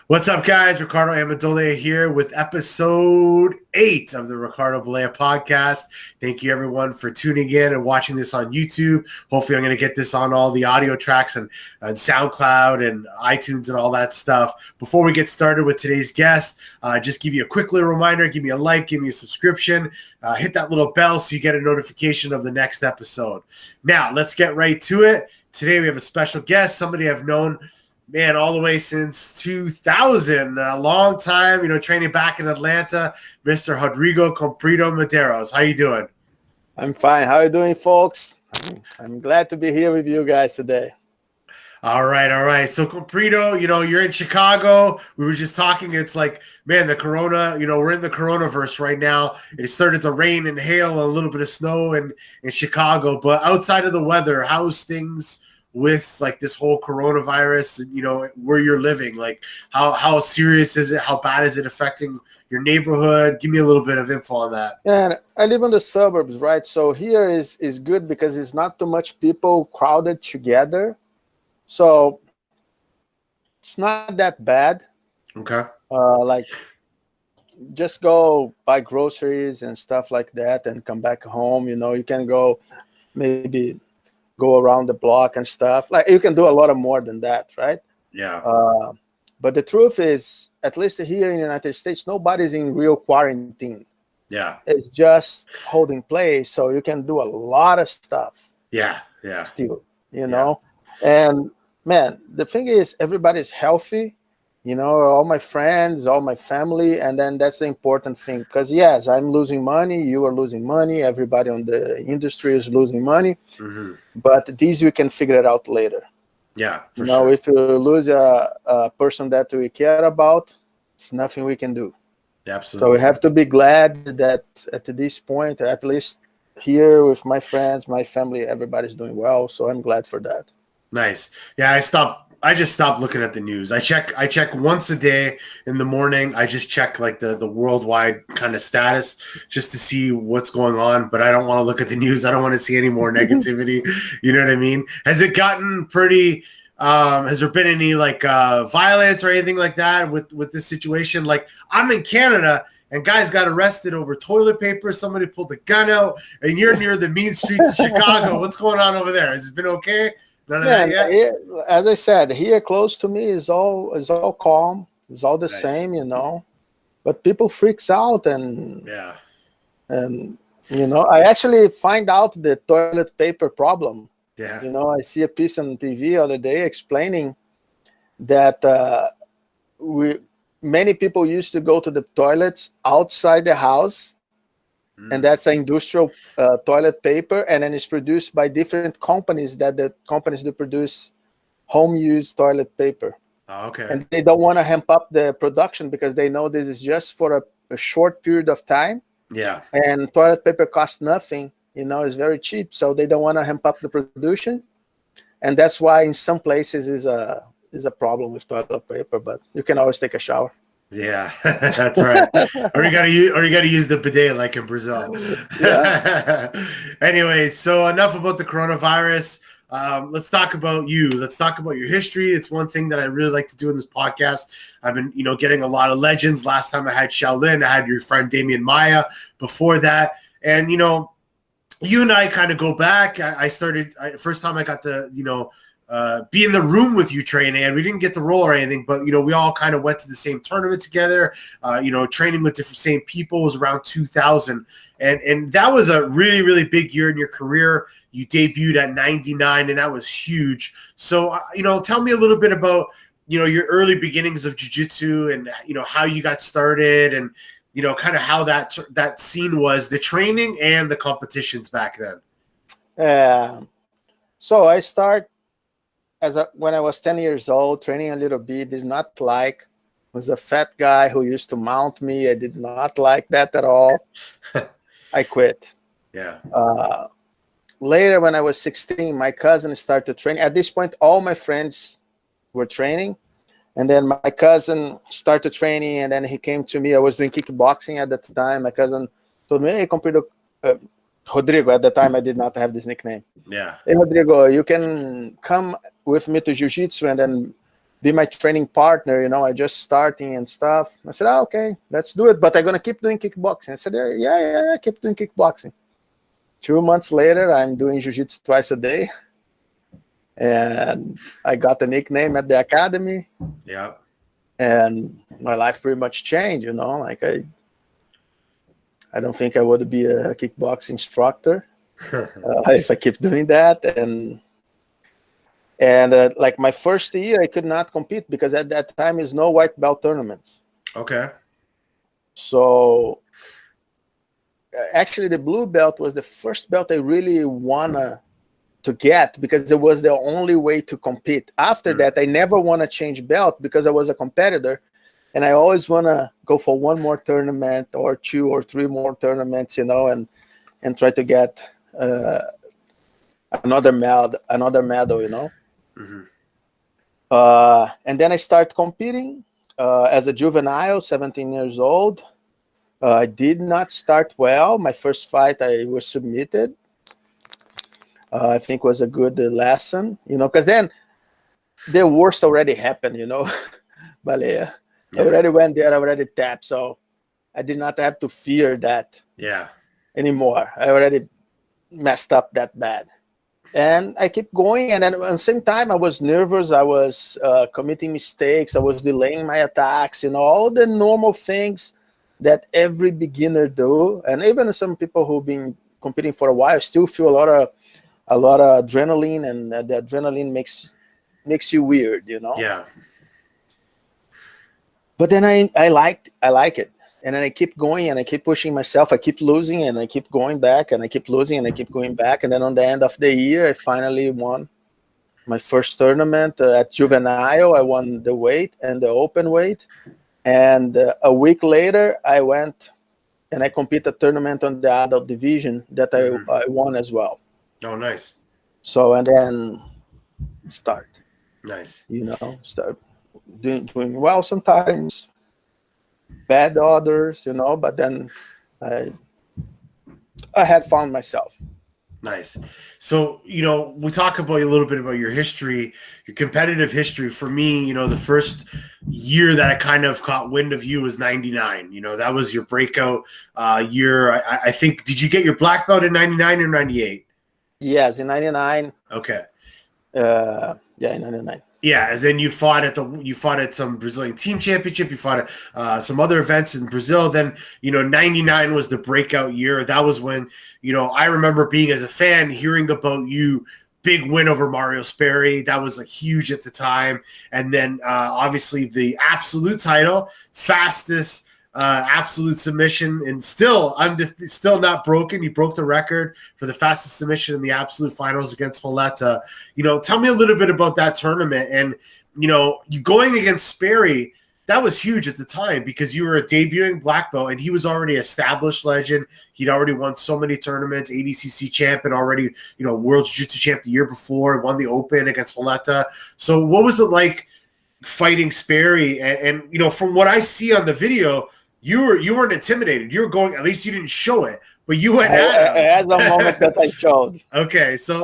What's up, guys? Riccardo Ammendolia here with episode 8 of the Riccardo Baleia podcast. Thank you, everyone, for tuning in and watching this on YouTube. Hopefully, I'm going to get this on all the audio tracks and SoundCloud and iTunes and all that stuff. Before we get started with today's guest, just give you a quick little reminder. Give me a like, give me a subscription, hit that little bell so you get a notification of the next episode. Now, let's get right to it. Today, we have a special guest, somebody I've known all the way since 2000, a long time, training back in Atlanta, Mr. Rodrigo Comprido Medeiros. How you doing? I'm fine. How are you doing, folks? I'm glad to be here with you guys today. All right. So, Comprido, you're in Chicago. We were just talking. It's like, man, the corona, we're in the coronavirus right now. It started to rain and hail and a little bit of snow in Chicago. But outside of the weather, how's things with like this whole coronavirus, where you're living? Like how serious is it? How bad is it affecting your neighborhood? Give me a little bit of info on that. And I live in the suburbs, right? So here is good because it's not too much people crowded together. So it's not that bad. Okay. Like just go buy groceries and stuff like that and come back home. You can go go around the block and stuff. Like you can do a lot of more than that, right? Yeah. But the truth is, at least here in the United States, nobody's in real quarantine. Yeah. It's just holding place, so you can do a lot of stuff. Yeah. Still, And man, the thing is, everybody's healthy. All my friends, all my family, and then that's the important thing. Because yes, I'm losing money, you are losing money, everybody on the industry is losing money. Mm-hmm. But these we can figure it out later. Yeah, for sure. If you lose a person that we care about, it's nothing we can do. Absolutely. So we have to be glad that at this point, at least here with my friends, my family, everybody's doing well. So I'm glad for that. Nice. Yeah, I just stopped looking at the news. I check once a day in the morning. I just check like the worldwide kind of status just to see what's going on, but I don't want to look at the news. I don't want to see any more negativity. You know what I mean? Has it gotten pretty has there been any like violence or anything like that with this situation? Like I'm in Canada and guys got arrested over toilet paper. Somebody pulled a gun out and you're near the mean streets of Chicago. What's going on over there? Has it been okay? As I said, here close to me is all calm. It's all the same, But people freaks out and I actually find out the toilet paper problem. Yeah. I see a piece on TV the other day explaining that many people used to go to the toilets outside the house. And that's an industrial toilet paper, and then it's produced by different companies that produce home use toilet paper. Oh, okay. And they don't want to ramp up the production because they know this is just for a short period of time. Yeah. And toilet paper costs nothing, it's very cheap. So they don't want to ramp up the production. And that's why in some places is a problem with toilet paper, but you can always take a shower. Yeah, that's right. or you gotta use the bidet like in Brazil. Yeah. Anyways, so enough about the coronavirus. Let's talk about you. Let's talk about your history. It's one thing that I really like to do in this podcast. I've been, getting a lot of legends. Last time I had Shaolin, I had your friend Damian Maya before that. And, you and I kind of go back. First time I got to, be in the room with you training, and we didn't get to roll or anything, but we all kind of went to the same tournament together. Training with different same people was around 2000, and that was a really, really big year in your career. You debuted at 99, and that was huge. So tell me a little bit about your early beginnings of jiu-jitsu and how you got started and kind of how that scene was, the training and the competitions back then. So I start when I was 10 years old, training a little bit, was a fat guy who used to mount me. I did not like that at all. I quit. Yeah. Later, when I was 16, my cousin started training. At this point, all my friends were training. And then my cousin started training, and then he came to me. I was doing kickboxing at the time. My cousin told me, hey, Comprido, Rodrigo, at the time I did not have this nickname. Yeah. Hey, Rodrigo, you can come with me to Jiu-Jitsu, and then be my training partner. I just starting and stuff. I said, oh, okay, let's do it. But I'm gonna keep doing kickboxing. I said, yeah, keep doing kickboxing. 2 months later, I'm doing jiu-jitsu twice a day, and I got a nickname at the academy. Yeah. And my life pretty much changed. Like I don't think I would be a kickboxing instructor if I keep doing that. And like my first year, I could not compete because at that time is no white belt tournaments. Okay. So actually, the blue belt was the first belt I really wanna to get because it was the only way to compete. After that, I never want to change belt because I was a competitor, and I always want to go for one more tournament or 2 or 3 more tournaments, and try to get another medal, Mm-hmm. And then I started competing as a juvenile, 17 years old. I did not start well. My first fight, I was submitted. I think was a good lesson, because then the worst already happened, Baleia. Yeah. I already went there, I already tapped, so I did not have to fear that anymore. I already messed up that bad. And I keep going, and then at the same time, I was nervous, I was committing mistakes, I was delaying my attacks, all the normal things that every beginner do. And even some people who've been competing for a while still feel a lot of adrenaline, and the adrenaline makes you weird, Yeah. But then I like it, and then I keep going, and I keep pushing myself. I keep losing, and I keep going back, and I keep losing, and I keep going back. And then on the end of the year, I finally won my first tournament at juvenile. I won the weight and the open weight, and a week later, I went and I competed a tournament on the adult division that I won as well. Oh, nice. So, and then start. Nice. Start doing well sometimes, bad others, but then I had found myself. Nice. So, we talk about a little bit about your history, your competitive history. For me, the first year that I kind of caught wind of you was 99. That was your breakout year. I think, did you get your black belt in 99 or 98? Yes, in 99. Okay. Yeah, in 99. Yeah, as in you fought at some Brazilian team championship, you fought at some other events in Brazil. Then 99 was the breakout year. That was when I remember being as a fan hearing about you, big win over Mario Sperry. That was like huge at the time. And then obviously the absolute title, fastest absolute submission, and still not broken. You broke the record for the fastest submission in the absolute finals against Valletta. Tell me a little bit about that tournament, and you going against Sperry. That was huge at the time because you were a debuting black belt, and he was already an established legend. He'd already won so many tournaments, ADCC champ, and already World Jiu-Jitsu champ the year before. Won the Open against Valletta. So what was it like fighting Sperry? And from what I see on the video, you weren't intimidated. You were going, at least you didn't show it, but you went at him. I had the moment that I showed. Okay, so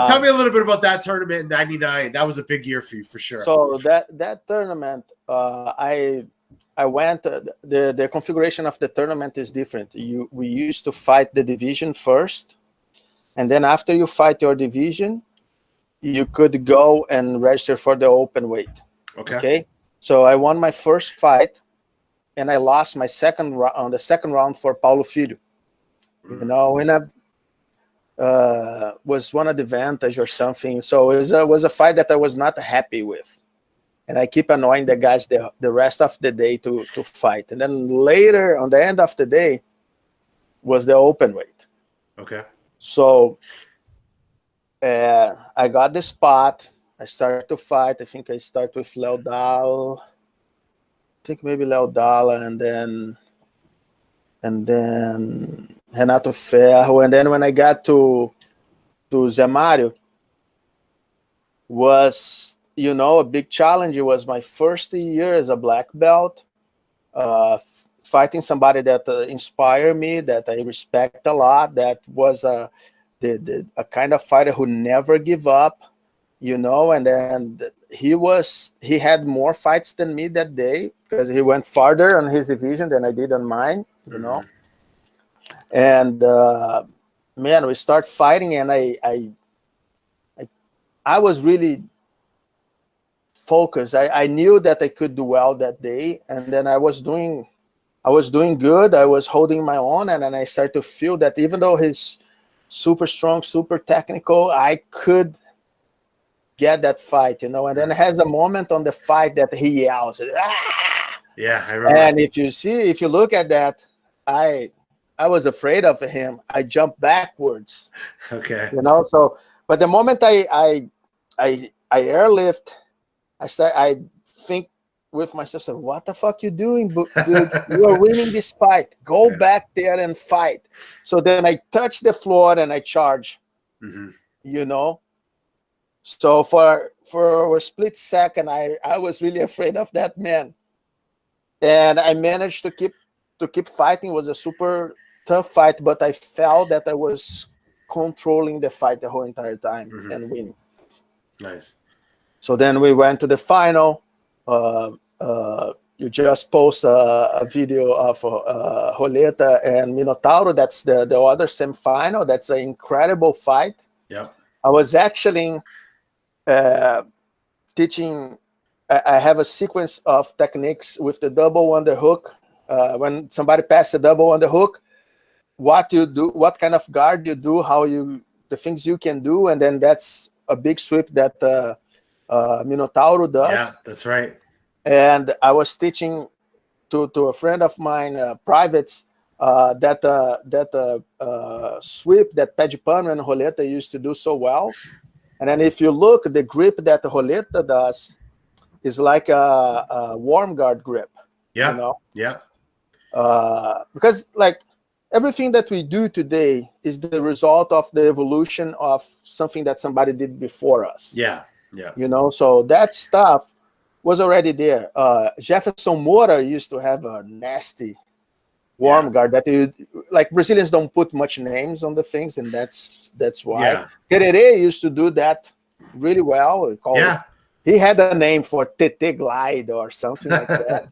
tell me a little bit about that tournament in 99. That was a big year for you, for sure. So that tournament, I went. The configuration of the tournament is different. We used to fight the division first, and then after you fight your division, you could go and register for the open weight. Okay. So I won my first fight, and I lost my second round for Paulo Filho. When I was one advantage or something. So it was a fight that I was not happy with, and I keep annoying the guys the rest of the day to fight. And then later on the end of the day was the open weight. Okay. So I got the spot. I started to fight. I think I start with Léo Dalla. I think maybe Léo Dalla, and then Renato Ferro. And then when I got to Zé Mário, was a big challenge. It was my first year as a black belt, fighting somebody that inspired me, that I respect a lot, that was a kind of fighter who never give up. you know, and then he had more fights than me that day because he went farther on his division than I did on mine, you know. And man, we start fighting, and I was really focused. I knew that I could do well that day, and then I was doing good. I was holding my own, and then I started to feel that even though he's super strong, super technical, I could get that fight, you know. And then has a moment on the fight that he yells, "Ah!" Yeah, I remember. And if you look at that, I was afraid of him. I jumped backwards. Okay. You know, so but the moment I airlift, I think with myself, so what the fuck you doing, dude? You are winning this fight. Go back there and fight. So then I touch the floor and I charge. You know. So for a split second, I was really afraid of that man, and I managed to keep fighting. It was a super tough fight, but I felt that I was controlling the fight the whole entire time and winning. Nice. So then we went to the final. You just post a video of Roleta and Minotauro. That's the other semifinal. That's an incredible fight. Yep. I was actually teaching. I have a sequence of techniques with the double underhook. When somebody passes a double underhook, what you do, what kind of guard you do, the things you can do, and then that's a big sweep that Minotauro does. Yeah, that's right. And I was teaching to a friend of mine, privates, that sweep that Pé de Pano and Roleta used to do so well. And then if you look, the grip that Roleta does is like a warm guard grip. Yeah. You know? Yeah. Because like everything that we do today is the result of the evolution of something that somebody did before us. Yeah. Yeah. You know, so that stuff was already there. Jefferson Moura used to have a nasty warm guard that like Brazilians don't put much names on the things, and that's why. Yeah. Tererê used to do that really well. He had a name for TT Glide or something like that.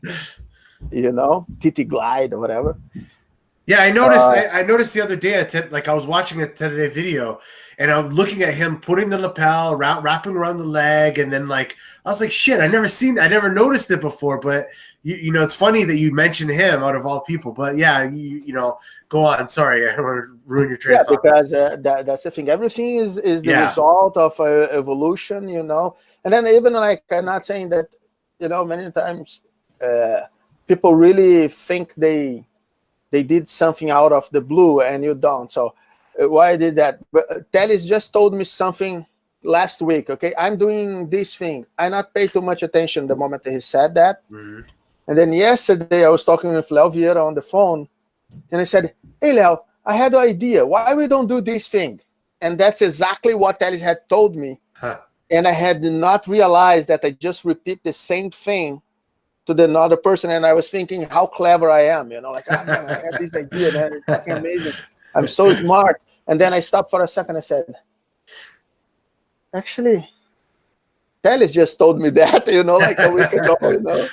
You know, TT Glide or whatever. Yeah, I noticed. I noticed the other day. I was watching a Tererê video, and I'm looking at him putting the lapel wrapping around the leg, and then I was like, "Shit! I never noticed it before." But you know, it's funny that you mentioned him out of all people. But yeah, you know, go on. Sorry, I don't want to ruin your train of thought. Because that's the thing. Everything is the result of evolution, you know. And then even I'm not saying that, you know, many times people really think they did something out of the blue, and you don't. So why I did that? But Teles just told me something last week. Okay, I'm doing this thing. I not pay too much attention the moment he said that. And then yesterday I was talking with Léo Vieira on the phone, and I said, "Hey Léo, I had an idea. Why we don't do this thing?" And that's exactly what Teles had told me. And I had not realized that I just repeat the same thing to the other person, and I was thinking how clever I am, you know, like, oh, man, I had this idea, man, it's fucking amazing. I'm so smart. And then I stopped for a second. I said, actually, Teles just told me that, you know, like a week ago, you know.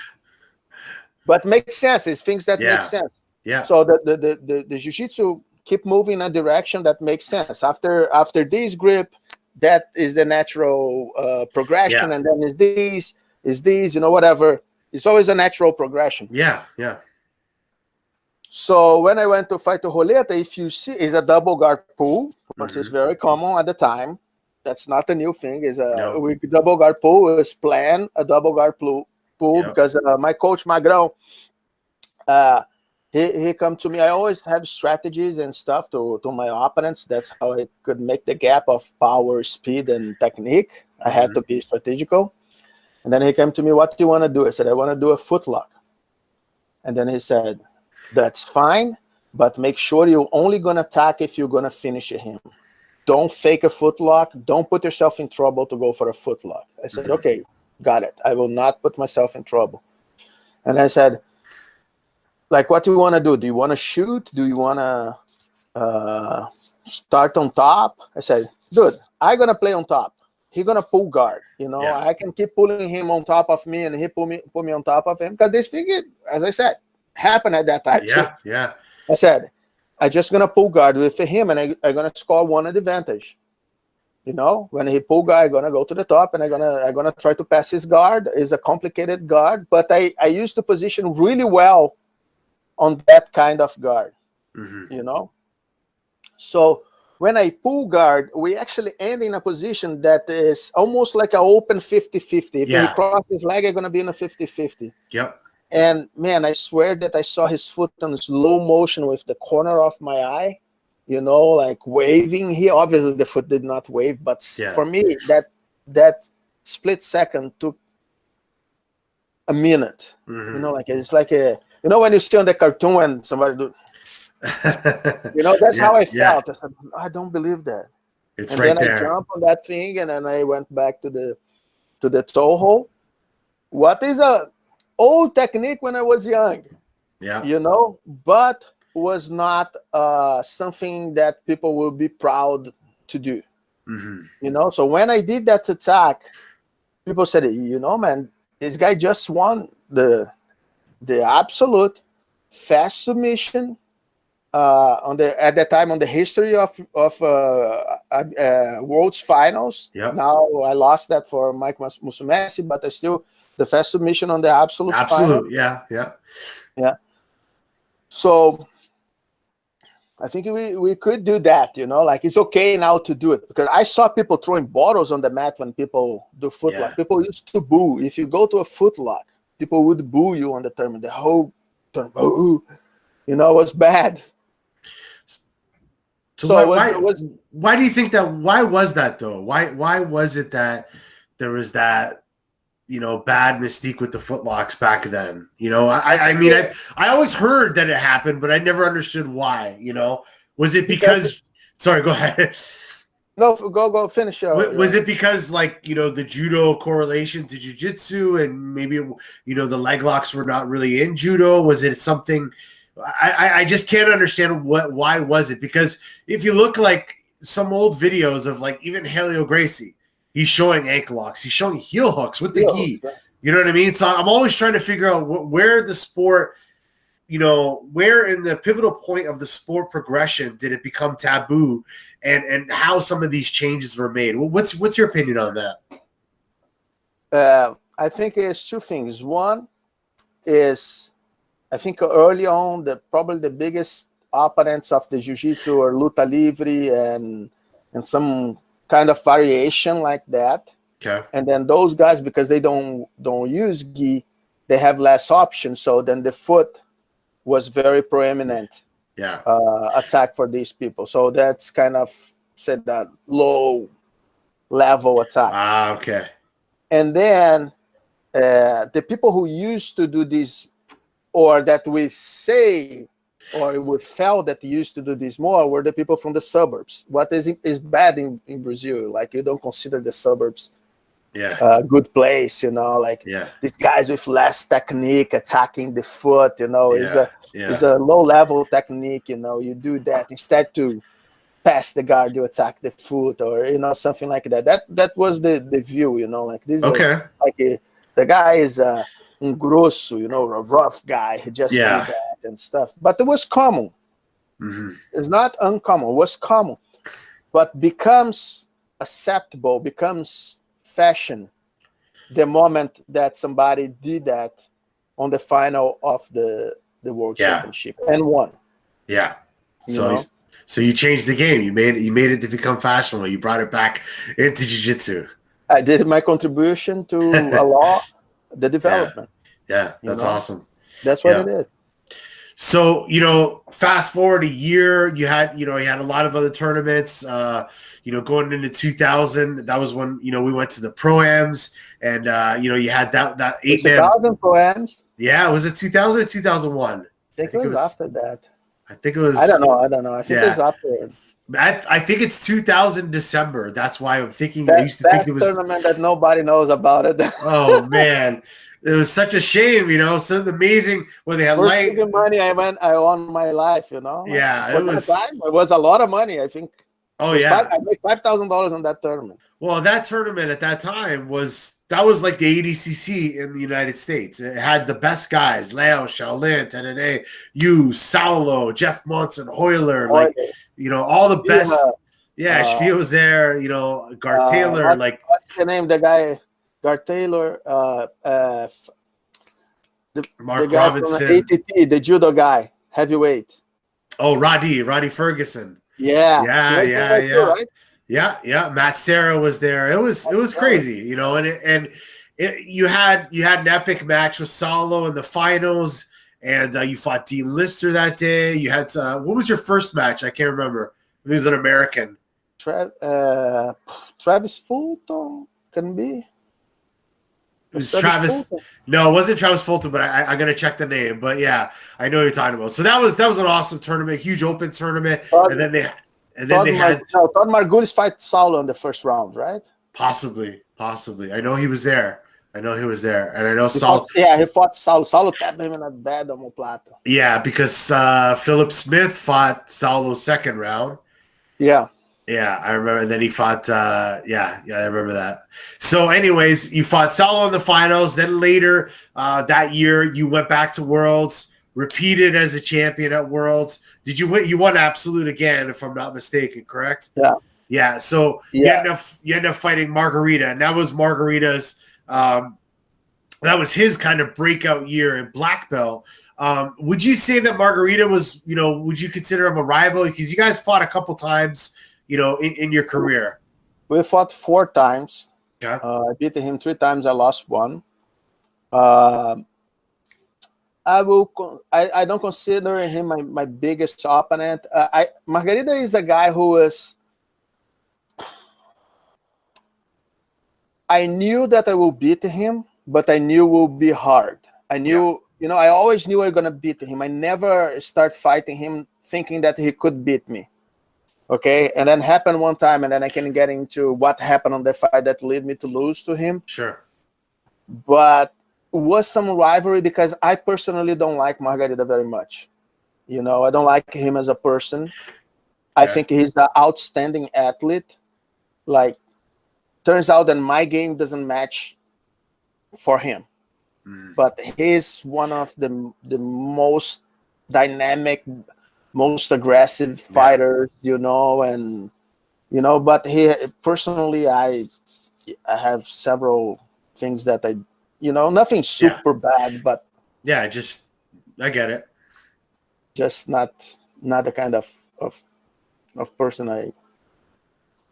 But makes sense. It's things that make sense. Yeah. So the jiu-jitsu keep moving in a direction that makes sense. After this grip, that is the natural progression, and then is these, you know, whatever. It's always a natural progression. Yeah, yeah. So when I went to fight the Roleta, if you see, is a double guard pull, which is very common at the time. That's not a new thing. Is a double guard pull is plan a double guard pull because my coach Magrão, he come to me. I always have strategies and stuff to my opponents. That's how I could make the gap of power, speed, and technique. I had to be strategical. And then he came to me, "What do you want to do?" I said, "I want to do a footlock." And then he said, "That's fine, but make sure you're only going to attack if you're going to finish him. Don't fake a footlock. Don't put yourself in trouble to go for a footlock." I said, "Okay, got it. I will not put myself in trouble." And I said, like, what do you want to do? Do you want to shoot? Do you want to start on top? I said, "Dude, I'm going to play on top. he's gonna pull guard. You know, I can keep pulling him on top of me, and he put me on top of him, because this thing, as I said, happened at that time too. Yeah. I said, I just gonna pull guard with him, and I'm gonna score one advantage. You know, when he pull guard, I'm gonna go to the top, and I'm gonna try to pass his guard. It's a complicated guard, but I used to position really well on that kind of guard. You know, so when I pull guard, we actually end in a position that is almost like an open 50-50. If he crosses his leg, I'm gonna be in a 50-50. Yep. And man, I swear that I saw his foot on slow motion with the corner of my eye, you know, like waving here. Obviously, the foot did not wave, but for me, that split second took a minute. You know, like it's like a, you know, when you see on the cartoon when somebody do, you know, that's how I felt. I said, I don't believe that. It's and right then there. I jumped on that thing, and then I went back to the toe hold. What is a old technique when I was young, you know, but was not something that people will be proud to do, you know. So when I did that attack, people said, you know, man, this guy just won the absolute fast submission at that time on the history of World's Finals. Now I lost that for Mike Musumeci, but I still the fast submission on the absolute final. Yeah. So I think we could do that, you know, like it's okay now to do it, because I saw people throwing bottles on the mat when people do footlock. People used to boo. If you go to a footlock, people would boo you on the tournament. The whole tournament, boo, you know, it was bad. So why do you think that? Why was that though? Why was it that there was that, you know, bad mystique with the footlocks back then? You know, I mean, I always heard that it happened, but I never understood why. You know, was it because? Sorry, go ahead. No, go finish. Was it because, like, you know, the judo correlation to jiu-jitsu, and maybe, you know, the leg locks were not really in judo? Was it something? I just can't understand why was it? Because if you look like some old videos of, like, even Helio Gracie, he's showing ankle locks, he's showing heel hooks with the gi. You know what I mean? So I'm always trying to figure out where the sport, you know, where in the pivotal point of the sport progression did it become taboo, and how some of these changes were made. What's your opinion on that? I think it's two things. One is, I think early on, probably the biggest opponents of the jiu-jitsu or luta livre and some kind of variation like that. Okay. And then those guys, because they don't use gi, they have less options. So then the foot was very prominent attack for these people. So that's kind of said that low level attack. Okay. And then the people who used to do this, or that we say, or we felt that used to do this more, were the people from the suburbs. What is bad in Brazil, like you don't consider the suburbs a good place, you know, like these guys with less technique attacking the foot, you know, is a low level technique, you know. You do that instead to pass the guard, you attack the foot, or, you know, something like that. That was the view, you know, like this. The guy is un grosso, you know, a rough guy. He just do that and stuff. But it was common. It's not uncommon. It was common, but becomes acceptable, becomes fashion the moment that somebody did that on the final of the World Championship and won. So you changed the game. You made it to become fashionable. You brought it back into jiu-jitsu. I did my contribution to allow the development. That's awesome. That's what it is. So, you know, fast forward a year, you had a lot of other tournaments, you know, going into 2000. That was when, you know, we went to the Pro-Ams, and, you know, you had that 8-man. 2000 Pro-Ams? Yeah. Was it 2000 or 2001? I think it was after that. I think it was. I don't know. I think it was after. I think it's 2000 December. That's why I'm thinking. I used to think it was tournament that nobody knows about it. Oh, man. It was such a shame, you know. So amazing when they had light. The money I won my life, you know. Yeah, it was a lot of money. I think Oh yeah. I made $5,000 on that tournament. Well, that tournament at that time was like the ADCC in the United States. It had the best guys: Leo, Shaolin, Tenene, you, Saulo, Jeff Munson, Hoyler, like all the best. Yeah, Shvia was there. Gar Taylor, what's the name? The guy, Gar Taylor, Mark the guy Robinson, from ATT, the judo guy, heavyweight. Oh, Roddy Ferguson. Yeah, Yeah. Too, right? Yeah. Matt Serra was there. It was crazy, and you had an epic match with Saulo in the finals, and you fought Dean Lister that day. You had what was your first match? I can't remember. It was an American. Travis Fulton can be. It was Travis. No, it wasn't Travis Fulton, but I got to check the name. But yeah, I know what you're talking about. So that was an awesome tournament, huge open tournament, and then they had Todd Margulis fight Saulo in the first round, right? Possibly. I know he was there. And I know Saulo. He fought Saulo. Saulo tapped him in a bad omoplata. Yeah, because Philip Smith fought Saulo's second round. Yeah. Yeah, I remember. And then he fought, I remember that. So anyways, you fought Saulo in the finals. Then later that year, you went back to Worlds, repeated as a champion at Worlds. Did you win? You won Absolute again, if I'm not mistaken, correct? Yeah. Yeah, so you end up fighting Margarita, and that was Margarita's, that was his kind of breakout year in black belt. Would you say that Margarita was, would you consider him a rival? Because you guys fought a couple times, in your career. We fought 4 times. Yeah. I beat him 3 times. I lost 1. I don't consider him my biggest opponent. Margarita is a guy who was. I knew that I will beat him, but I knew it would be hard. I knew, I always knew I was gonna beat him. I never start fighting him thinking that he could beat me. Okay, and then happened one time, and then I can get into what happened on the fight that led me to lose to him. Sure. But it was some rivalry because I personally don't like Margarita very much. I don't like him as a person. I think he's an outstanding athlete. Turns out that my game doesn't match for him. But he's one of the most dynamic, most aggressive fighters, but he personally, I have several things that nothing super bad, but I get it. Just not the kind of person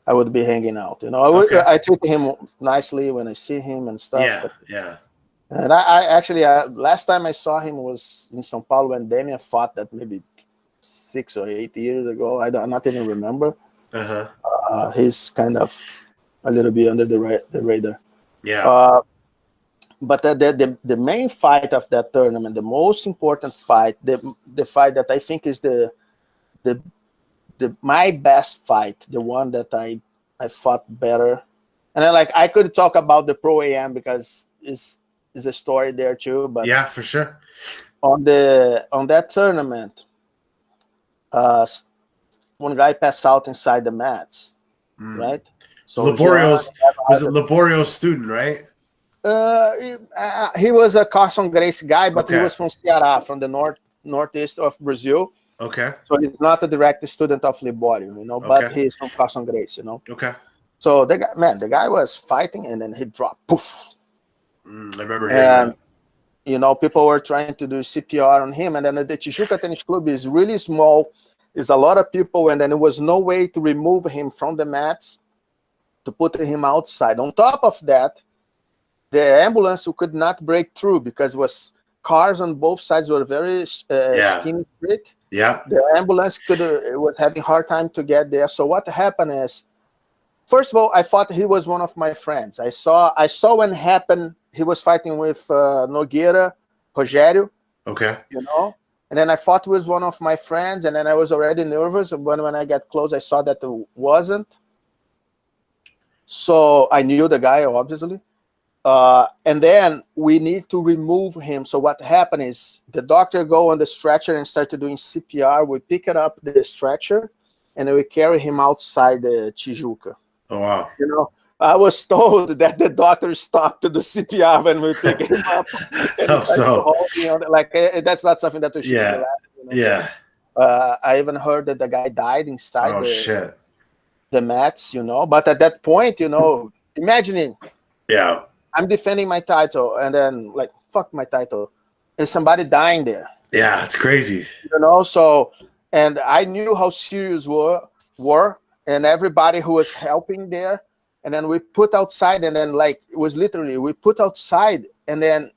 I would be hanging out. I treat him nicely when I see him and stuff. And I actually, last time I saw him was in São Paulo when Damian fought that maybe 6 or 8 years ago. I not even remember. He's kind of a little bit under the radar. Yeah. But the main fight of that tournament, the most important fight, the fight that I think is my best fight, the one that I fought better, and I could talk about the Pro AM because is a story there too. But yeah, for sure. On that tournament, one guy passed out inside the mats, right? So Laborio's student, right? He was a Carson Grace guy, but he was from Ceará, from the northeast of Brazil. Okay. So he's not a direct student of Liborio, but he's from Carson Grace, Okay. So the guy was fighting and then he dropped, poof. I remember hearing that. People were trying to do CPR on him, and then the Tijuca Tennis Club is really small. There's a lot of people, and then there was no way to remove him from the mats to put him outside. On top of that, the ambulance could not break through because it was cars on both sides were very skinny street. Yeah. The ambulance was having a hard time to get there. So what happened is, first of all, I thought he was one of my friends. I saw when it happened. He was fighting with Nogueira, Rogério. Okay. And then I thought he was one of my friends, and then I was already nervous. And when I got close, I saw that it wasn't. So I knew the guy, obviously. And then we need to remove him. So what happened is the doctor go on the stretcher and started doing CPR. We pick it up the stretcher, and we carry him outside the Tijuca. Oh wow. You know, I was told that the doctor stopped to do CPR when we picked him up. And Oh, so like that's not something that we should yeah, do. You know? yeah. I even heard that the guy died inside Oh shit. the mats, you know. But at that point, you know, imagining Yeah. I'm defending my title, and then like fuck my title, and somebody dying there. Yeah, it's crazy. You know, so and I knew how serious were, and everybody who was helping there, and then we put outside, and then like it was literally we put outside, and then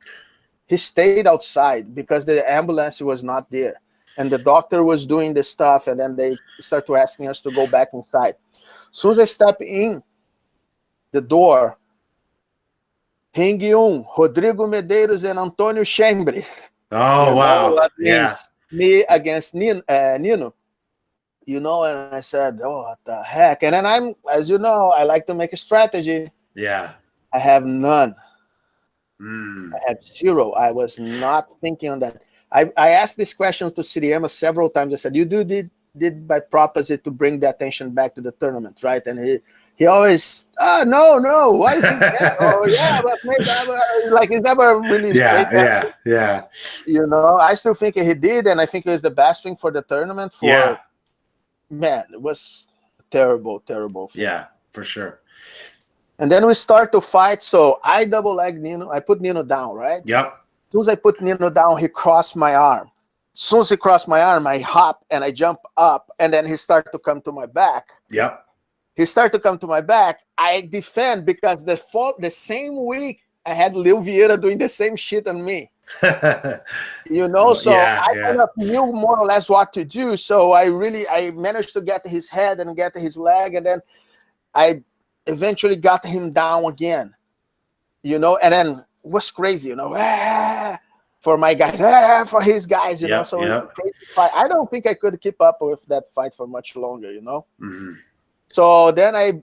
he stayed outside because the ambulance was not there, and the doctor was doing the stuff, and then they start to asking us to go back inside. As soon as I step in the door, ring Rodrigo Medeiros and Antonio Chambre. Oh wow. That Yeah. means me against Nino. You know, and I said, oh, what the heck? And then I'm, as you know, I like to make a strategy. Yeah. I have none. Mm. I have zero. I was not thinking on that. I asked these questions to Siriema several times. I said, you did by proposite to bring the attention back to the tournament, right? And he always, no, why you think that? Oh yeah, but maybe like he's never really straight. Yeah. You know, I still think he did, and I think it was the best thing for the tournament. Man, it was terrible. Yeah, for sure. And then we start to fight. So I double leg Nino. I put Nino down, right? Yep. As soon as I put Nino down, he crossed my arm. As soon as he crossed my arm, I hop and I jump up, and then he started to come to my back. Yep. He started to come to my back. I defend because the same week I had Lil Vieira doing the same shit on me. You know, so I kind of knew more or less what to do. So I managed to get his head and get his leg, and then I eventually got him down again. You know, and then it was crazy, you know, for my guys, for his guys, you know. So it was a crazy fight. I don't think I could keep up with that fight for much longer, you know. Mm-hmm. So then I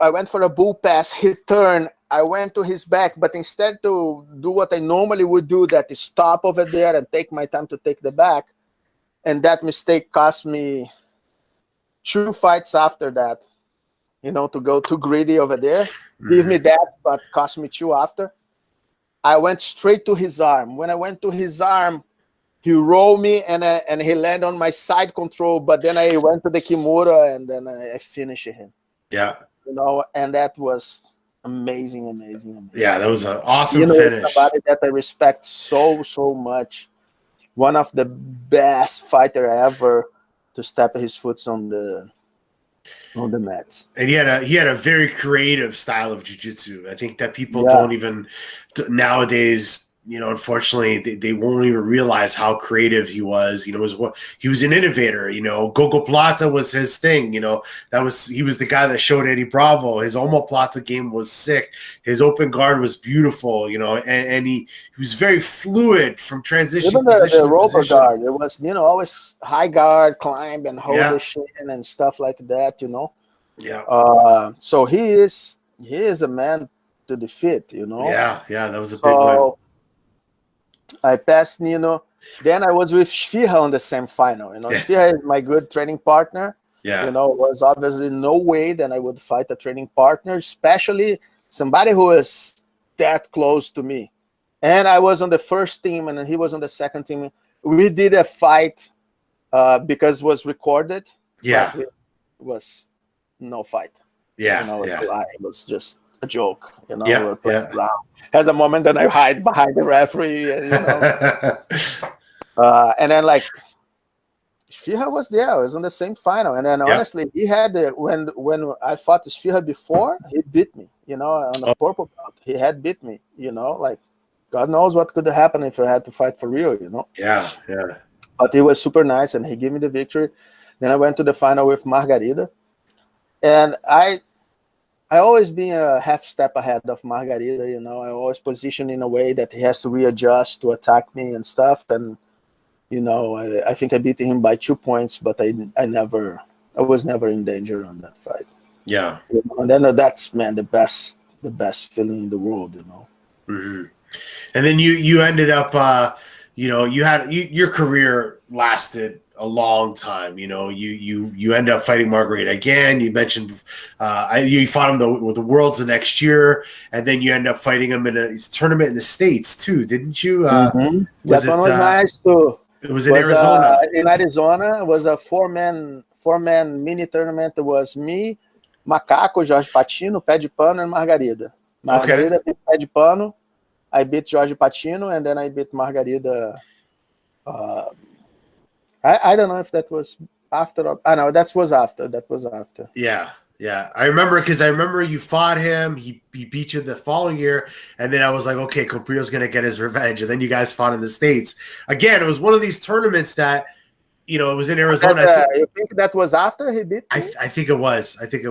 went for a bull pass. He turned. I went to his back, but instead to do what I normally would do, that is stop over there and take my time to take the back. And that mistake cost me 2 fights after that, you know, to go too greedy over there. Mm-hmm. Give me that, but cost me 2 after. I went straight to his arm. When I went to his arm, he rolled me and he landed on my side control, but then I went to the Kimura and then I finished him. Yeah. You know, and that was amazing. Yeah, that was an awesome finish. Somebody that I respect so much. One of the best fighter ever to step his foot on the mats. And he had a very creative style of jiu-jitsu. I think that people don't even nowadays, you know, unfortunately, they won't even realize how creative he was. You know, he was an innovator. You know, Gogo Plata was his thing. You know, he was the guy that showed Eddie Bravo. His omoplata game was sick. His open guard was beautiful. You know, and he was very fluid from transition. Even the roper guard, it was, you know, always high guard, climb and hold the shit and stuff like that. You know. Yeah. So he is a man to defeat. You know. Yeah. That was a big one. I passed Nino. Then I was with Sfiha on the same final. You know, Sfiha is my good training partner. Yeah. You know, was obviously no way that I would fight a training partner, especially somebody who is that close to me. And I was on the first team, and he was on the second team. We did a fight because it was recorded. Yeah. It was no fight. Yeah. You know, it was just a joke. You know, Yeah. We're playing around. Has a moment that I hide behind the referee, and you know, and then like Sfiha was there. I was on the same final, and then honestly, he had when I fought Sfiha before, he beat me. You know, on the purple belt, he had beat me. You know, like God knows what could happen if I had to fight for real. You know. Yeah. But he was super nice, and he gave me the victory. Then I went to the final with Margarida, and I always been a half step ahead of Margarida, you know. I always position in a way that he has to readjust to attack me and stuff. And, you know, I think I beat him by 2 points, but I was never in danger on that fight. Yeah. You know? And then that's, man, the best feeling in the world, you know. Mm-hmm. And then you ended up, you know, your career lasted a long time. You know, you end up fighting Margarita again. You mentioned you fought him with the Worlds the next year, and then you end up fighting him in a tournament in the States too, didn't you? That one was nice too. It was in Arizona. In Arizona, it was a four-man mini tournament. It was me, Macaco, Jorge Patino, Pé de Pano, and Margarida. Margarida beat Pé de Pano. I beat Jorge Patino, and then I beat Margarida. I don't know if that was after. I know that was after. That was after. Yeah. I remember because I remember you fought him. He beat you the following year, and then I was like, okay, Comprido's gonna get his revenge. And then you guys fought in the States again. It was one of these tournaments that, you know, it was in Arizona. You think that was after he beat me? I think it was. I don't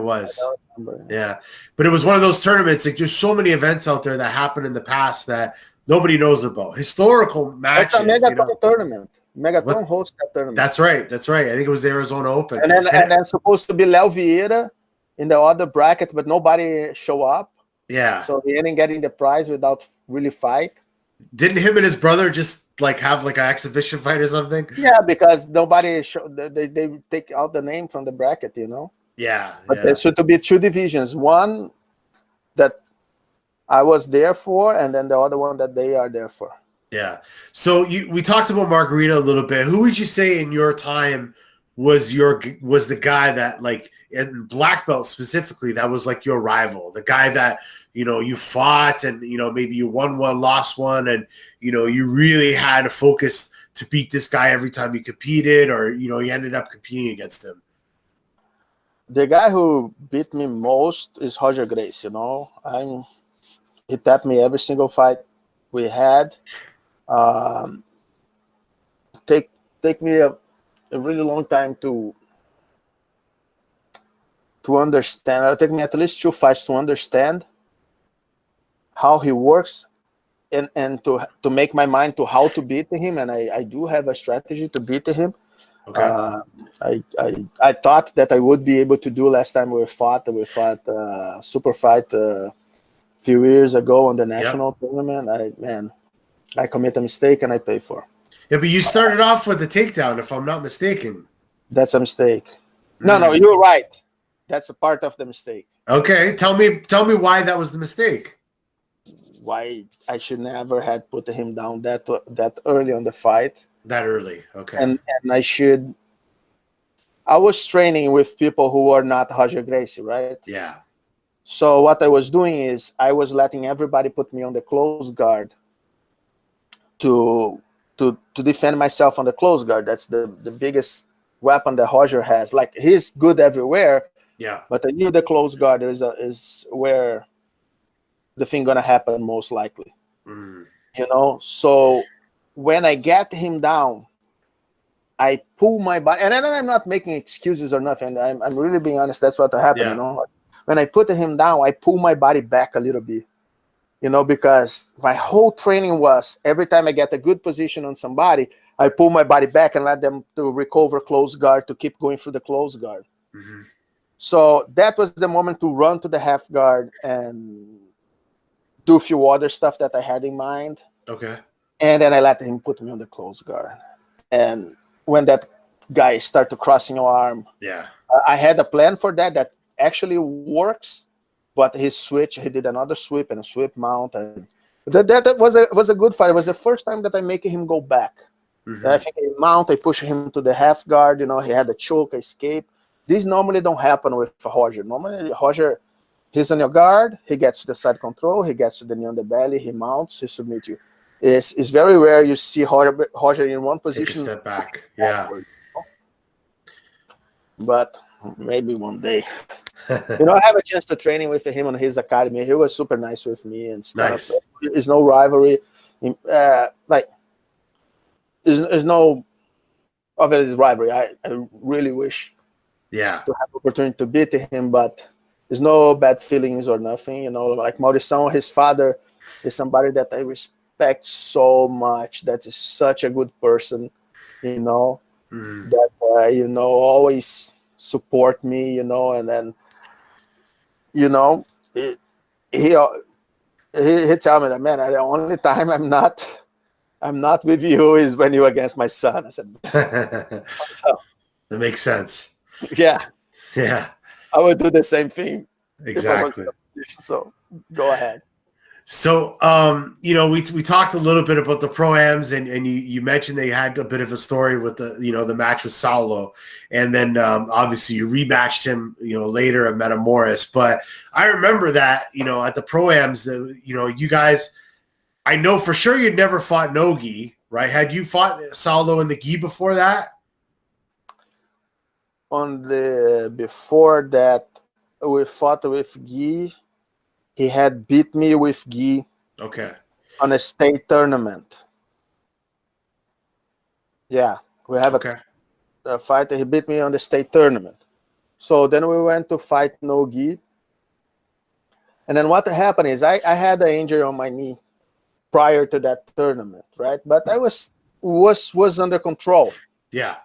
remember. Yeah, but it was one of those tournaments. Like, there's so many events out there that happened in the past that nobody knows about. Historical matches. It's a Megaton tournament. Megaton hosts that tournament. That's right. I think it was the Arizona Open. And then supposed to be Léo Vieira in the other bracket, but nobody show up. Yeah. So he ended getting the prize without really fight. Didn't him and his brother just like have like an exhibition fight or something? Yeah, because nobody they take out the name from the bracket, you know. Yeah. But there should be two divisions. One that I was there for, and then the other one that they are there for. Yeah. So we talked about Margarita a little bit. Who would you say in your time was the guy that, like, in black belt specifically, that was like your rival, the guy that, you know, you fought and, you know, maybe you won one, lost one, and, you know, you really had to focus to beat this guy every time you competed, or, you know, you ended up competing against him? The guy who beat me most is Roger Grace. You know, he tapped me every single fight we had. Take me a really long time to understand. It'll take me at least 2 fights to understand how he works and to make my mind to how to beat him. And I do have a strategy to beat him. Okay. I thought that I would be able to do last time we fought super fight a few years ago on the national tournament. I commit a mistake and I pay for it. Yeah, but you started off with the takedown, if I'm not mistaken. That's a mistake. No, you're right. That's a part of the mistake. Okay, tell me why that was the mistake. Why I should never had put him down that early on the fight. That early, okay. And I was training with people who are not Roger Gracie, right? Yeah. So what I was doing is I was letting everybody put me on the close guard to defend myself on the close guard. That's the biggest weapon that Roger has. Like, he's good everywhere. Yeah. But I knew the close guard is where the thing gonna happen most likely. Mm. You know, so when I get him down, I pull my body, and I'm not making excuses or nothing. I'm really being honest. That's what happened. Yeah. You know, when I put him down, I pull my body back a little bit. You know, because my whole training was every time I get a good position on somebody, I pull my body back and let them to recover close guard to keep going through the close guard. Mm-hmm. So that was the moment to run to the half guard and do a few other stuff that I had in mind. Okay. And then I let him put me on the close guard. And when that guy started crossing your arm, yeah, I had a plan for that actually works. But he did another sweep and a sweep mount, and that was a good fight. It was the first time that I make him go back. Mm-hmm. I think mount, I push him to the half guard. You know, he had a choke, escape. These normally don't happen with Roger. Normally, Roger, he's on your guard. He gets to the side control. He gets to the knee on the belly. He mounts. He submits you. It's very rare you see Roger in one position. Take a step back. Yeah. But maybe one day. You know, I have a chance to training with him on his academy. He was super nice with me and stuff. Nice. There's no rivalry. There's no obvious rivalry. I really wish to have opportunity to beat him, but there's no bad feelings or nothing. You know, like Maurição, his father is somebody that I respect so much. That is such a good person, you know, that, you know, always support me, you know, and then, you know, he tell me that, man, the only time I'm not I'm not with you is when you're against my son. I said, That so, makes sense. yeah, Yeah, I would do the same thing if I was in exactly. a position. So go ahead. So, we talked a little bit about the pro-ams, and you mentioned they had a bit of a story with the match with Saulo, and then obviously you rematched him, later at Metamoris. But I remember that, at the pro-ams, you guys, I know for sure you'd never fought no gi, right? Had you fought Saulo in the gi before that? Before that, we fought with Guy. He had beat me with Guy Okay. on a state tournament. Yeah, we have Okay. a fight. He beat me on the state tournament. So then we went to fight no gi. And then what happened is I had an injury on my knee prior to that tournament, right? But I was under control. Yeah.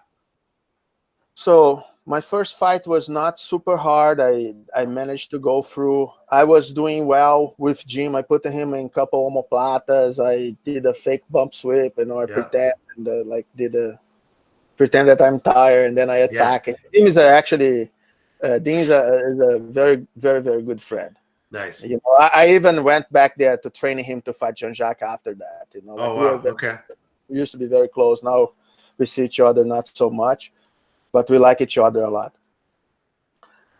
So my first fight was not super hard. I managed to go through. I was doing well with Jim. I put him in a couple omoplatas. I did a fake bump sweep, I pretend pretend that I'm tired, and then I attack. Yeah. Jim is actually Dean is a very, very, very good friend. Nice. I even went back there to train him to fight Jean-Jacques after that. Oh, wow. We used to be very close. Now we see each other not so much, but we like each other a lot.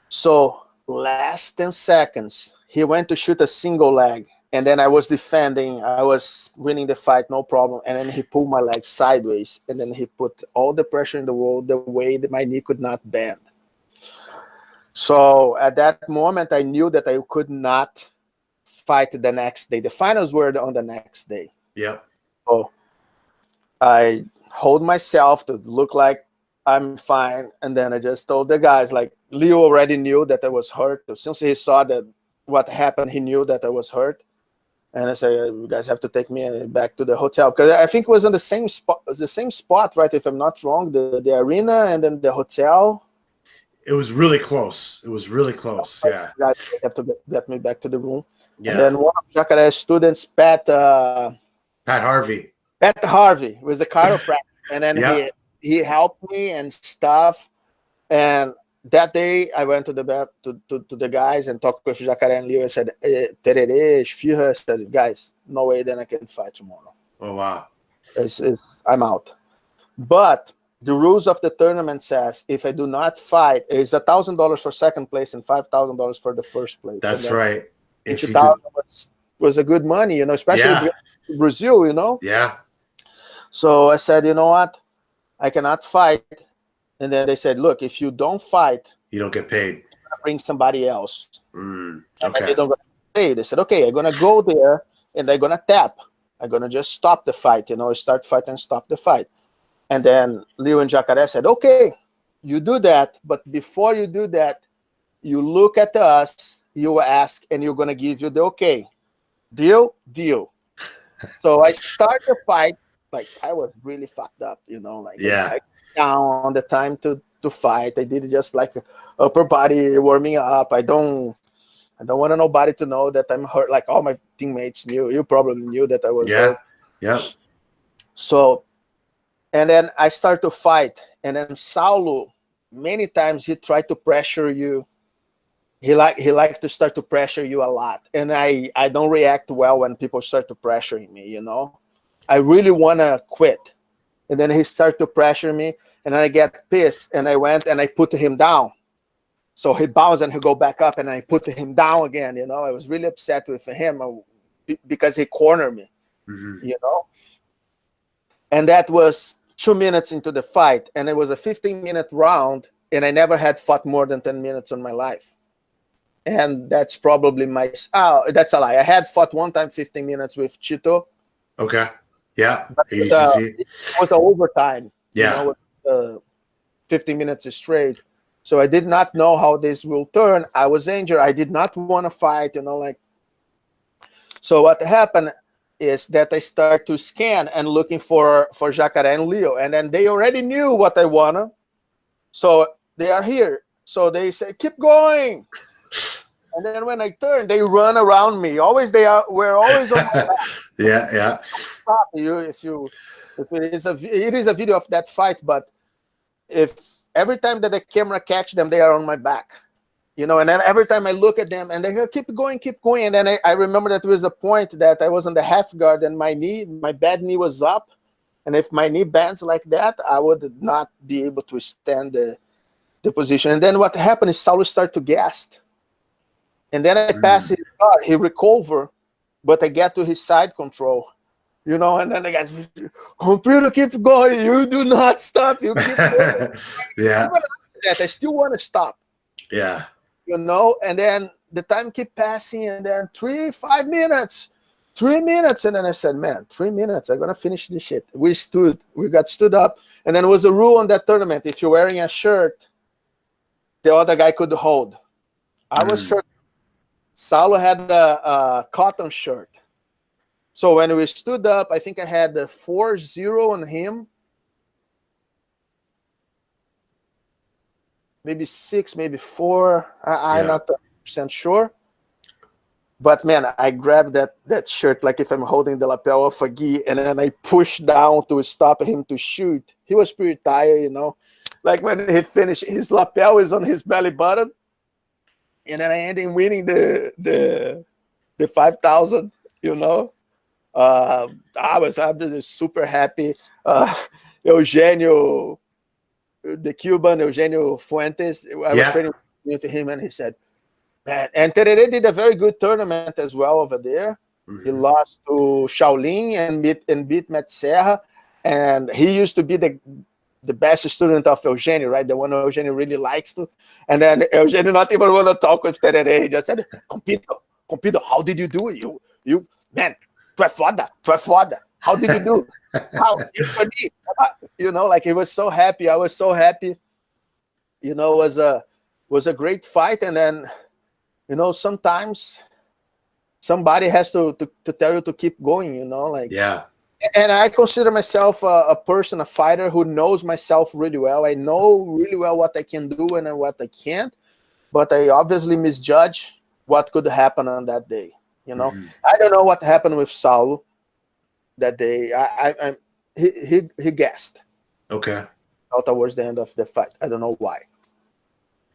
So last 10 seconds, he went to shoot a single leg, and then I was defending. I was winning the fight, no problem. And then he pulled my leg sideways, and then he put all the pressure in the world the way that my knee could not bend. So at that moment, I knew that I could not fight the next day. The finals were on the next day. Yeah. So I hold myself to look like I'm fine. And then I just told the guys, like, Leo already knew that I was hurt. Since he saw that what happened, he knew that I was hurt. And I said, you guys have to take me back to the hotel. Because I think it was on the same spot, right? If I'm not wrong, the arena and then the hotel. It was really close. Yeah. You guys have to get me back to the room. Yeah. And then one of Jacare's students, Pat Harvey. Pat Harvey was a chiropractor. And then he helped me and stuff. And that day I went to the guys and talked with Jacare and Leo and said, Tererê, Esfirra, said, guys, no way then I can fight tomorrow. Oh, wow. I'm out. But the rules of the tournament says if I do not fight, it's $1,000 for second place and $5,000 for the first place. That's right. If was a good money, especially Brazil, Yeah. So I said, you know what? I cannot fight. And then they said, look, if you don't fight, you don't get paid. Bring somebody else. Okay. And they don't get paid. They said, okay, I'm going to go there and they're going to tap. I'm going to just stop the fight, start fight and stop the fight. And then Leo and Jacare said, okay, you do that. But before you do that, you look at us, you ask, and you're going to give you the okay. Deal? Deal. So I start the fight. Like, I was really fucked up, I down on the time to fight. I did just like upper body warming up. I don't want nobody to know that I'm hurt. Like all my teammates knew. You probably knew that I was hurt. Yeah. So, and then I start to fight. And then Saulo, many times he tried to pressure you. He liked to start to pressure you a lot. And I don't react well when people start to pressure me, I really want to quit. And then he started to pressure me, and I get pissed, and I went and I put him down. So he bounced and he go back up, and I put him down again. I was really upset with him because he cornered me. And that was 2 minutes into the fight, and it was a 15-minute round, and I never had fought more than 10 minutes in my life. And that's probably that's a lie. I had fought one time 15 minutes with Chito. Okay. Yeah. It was an overtime. Yeah. 15 minutes straight. So I did not know how this will turn. I was injured. I did not want to fight, So what happened is that I start to scan and looking for Jacare and Leo. And then they already knew what I wanted. So they are here. So they say, keep going. And then when I turn, they run around me. Always we're always on my back. Yeah. Stop you if it is a video of that fight, but if every time that the camera catch them, they are on my back. You know, and then every time I look at them and they go, keep going. And then I remember that there was a point that I was on the half guard and my bad knee was up. And if my knee bends like that, I would not be able to stand the position. And then what happened is Saulo started to gas. And then I pass his guard, he recover, but I get to his side control. You know, and then the guys, Comprido, keep going. You do not stop. You keep going. Yeah. Even after that, I still want to stop. Yeah. You know, and then the time keep passing, and then 5 minutes, 3 minutes, and then I said, man, 3 minutes, I'm gonna finish this shit. We got stood up, and then there was a rule on that tournament: if you're wearing a shirt, the other guy could hold. I was sure. Saulo had a cotton shirt, so when we stood up, I think I had the 4-0 on him. Maybe 6, maybe 4. I'm not 100% sure. But man, I grabbed that shirt like if I'm holding the lapel of a gi, and then I pushed down to stop him to shoot. He was pretty tired, you know. Like when he finished, his lapel is on his belly button, and then I ended up winning the 5,000. You know, I was super happy. Eugenio. The Cuban Eugenio Fuentes, I was training with him, and he said, man, and Terere did a very good tournament as well over there. He lost to Shaolin and beat Matt Serra, and he used to be the best student of Eugenio, right? The one Eugenio really likes to. And then Eugenio not even want to talk with Terere. He just said, Comprido, how did you do it? You man, tu é foda. How did you do? How? You know, like he was so happy. I was so happy. You know, it was a great fight. And then, you know, sometimes somebody has to tell you to keep going, you know, like. Yeah. And I consider myself a person, a fighter who knows myself really well. I know really well what I can do and what I can't, but I obviously misjudge what could happen on that day. You know, I don't know what happened with Saulo that day. He gassed. Okay. Towards the end of the fight. I don't know why.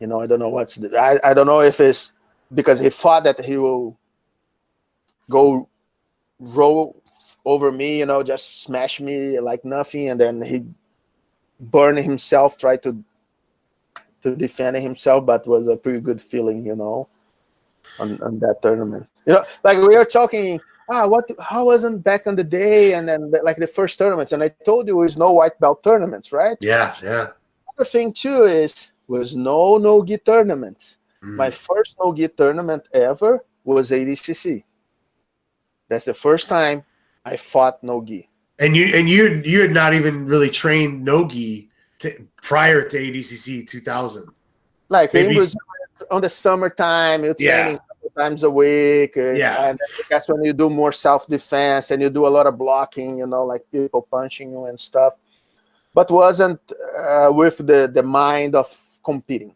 You know, I don't know I don't know if it's because he thought that he will go roll over me, you know, just smash me like nothing, and then he burned himself, tried to defend himself, but was a pretty good feeling, you know, on that tournament. You know, like we were talking, how wasn't back in the day, and then like the first tournaments, and I told you there's no white belt tournaments, right? Yeah. Other thing too was no gi tournaments. My first no gi tournament ever was ADCC. That's the first time I fought no gi. And you had not even really trained no gi prior to ADCC 2000. Like in Brazil, on the summertime, you're training times a week. And that's when you do more self-defense and you do a lot of blocking, you know, like people punching you and stuff. But wasn't with the mind of competing.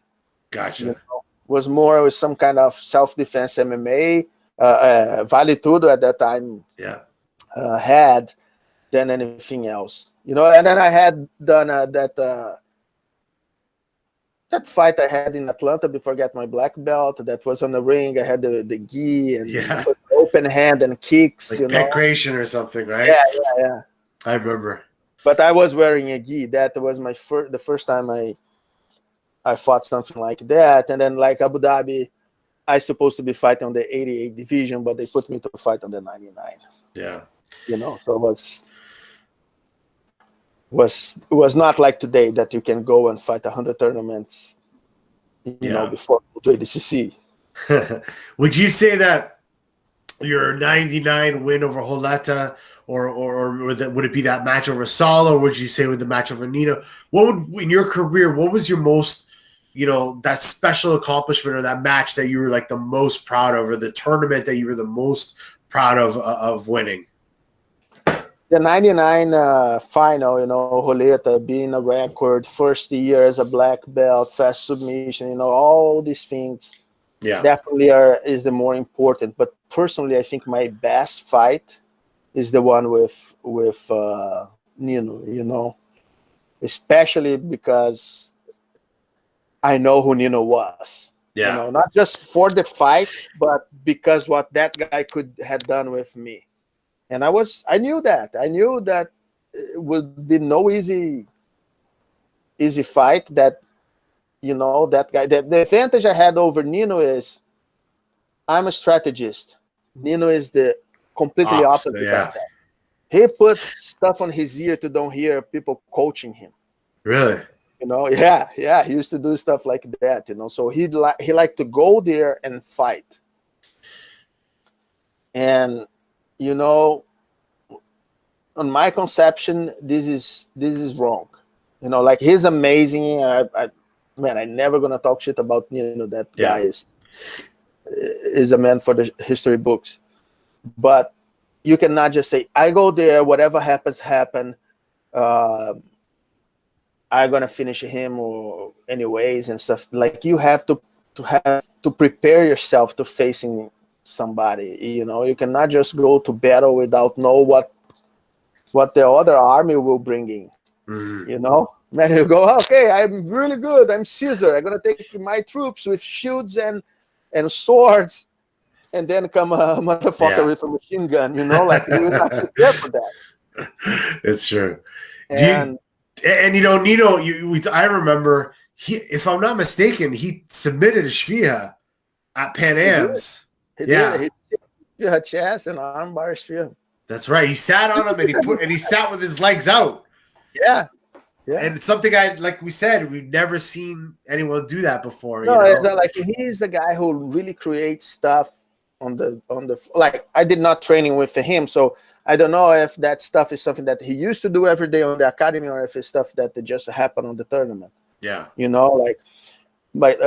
Gotcha. You know? Was more with some kind of self-defense MMA. Vale Tudo at that time had than anything else. You know, and then I had done that fight I had in Atlanta before I got my black belt. That was on the ring. I had the gi and open hand and kicks. Like, you know, pancreation or something, right? Yeah. I remember. But I was wearing a gi. That was the first time I fought something like that. And then like Abu Dhabi, I supposed to be fighting on the 88 division, but they put me to fight on the 99. Yeah. You know, so it was not like today that you can go and fight 100 tournaments, you know, before to ADCC. Would you say that your 99 win over Holeta, or would it be that match over Saulo, or would you say with the match over Nino? In your career, what was your most, you know, that special accomplishment or that match that you were like the most proud of, or the tournament that you were the most proud of winning? The 99 final, you know, Holeta being a record, first year as a black belt, fast submission, you know, all these things Yeah. definitely is the more important. But personally, I think my best fight is the one with Nino. You know, especially because I know who Nino was. You Yeah. know, not just for the fight, but because what that guy could have done with me. And I knew that. I knew that it would be no easy fight. That, you know, that guy. The advantage I had over Nino is I'm a strategist. Nino is the completely Opposite. opposite of Yeah. that. He put stuff on his ear to don't hear people coaching him. Really? You know, yeah, he used to do stuff like that. You know, so he liked to go there and fight. And, you know, on my conception, this is wrong. You know, like, he's amazing. I never gonna talk shit about, you know, that Yeah. guy is a man for the history books. But you cannot just say, I go there, whatever happens, happen. I'm gonna finish him or anyways and stuff. Like, you have to prepare yourself to facing somebody. You know, you cannot just go to battle without know what the other army will bring in. Mm-hmm. You know, man, you go, okay, I'm really good. I'm Caesar. I'm gonna take my troops with shields and swords, and then come a motherfucker with a machine gun. You know, like, you're not prepared for that. It's true. And You know, Nino, I remember if I'm not mistaken, he submitted a Shvia at Pan Am's. he Yeah. did. He had chest and arm bar Shvia. That's right. He sat on him and he sat with his legs out. Yeah. And it's something like we said, we've never seen anyone do that before. No, you know? it's like, he's the guy who really creates stuff on the like, I did not training with him, so I don't know if that stuff is something that he used to do every day on the academy, or if it's stuff that just happened on the tournament. Yeah. You know, like, but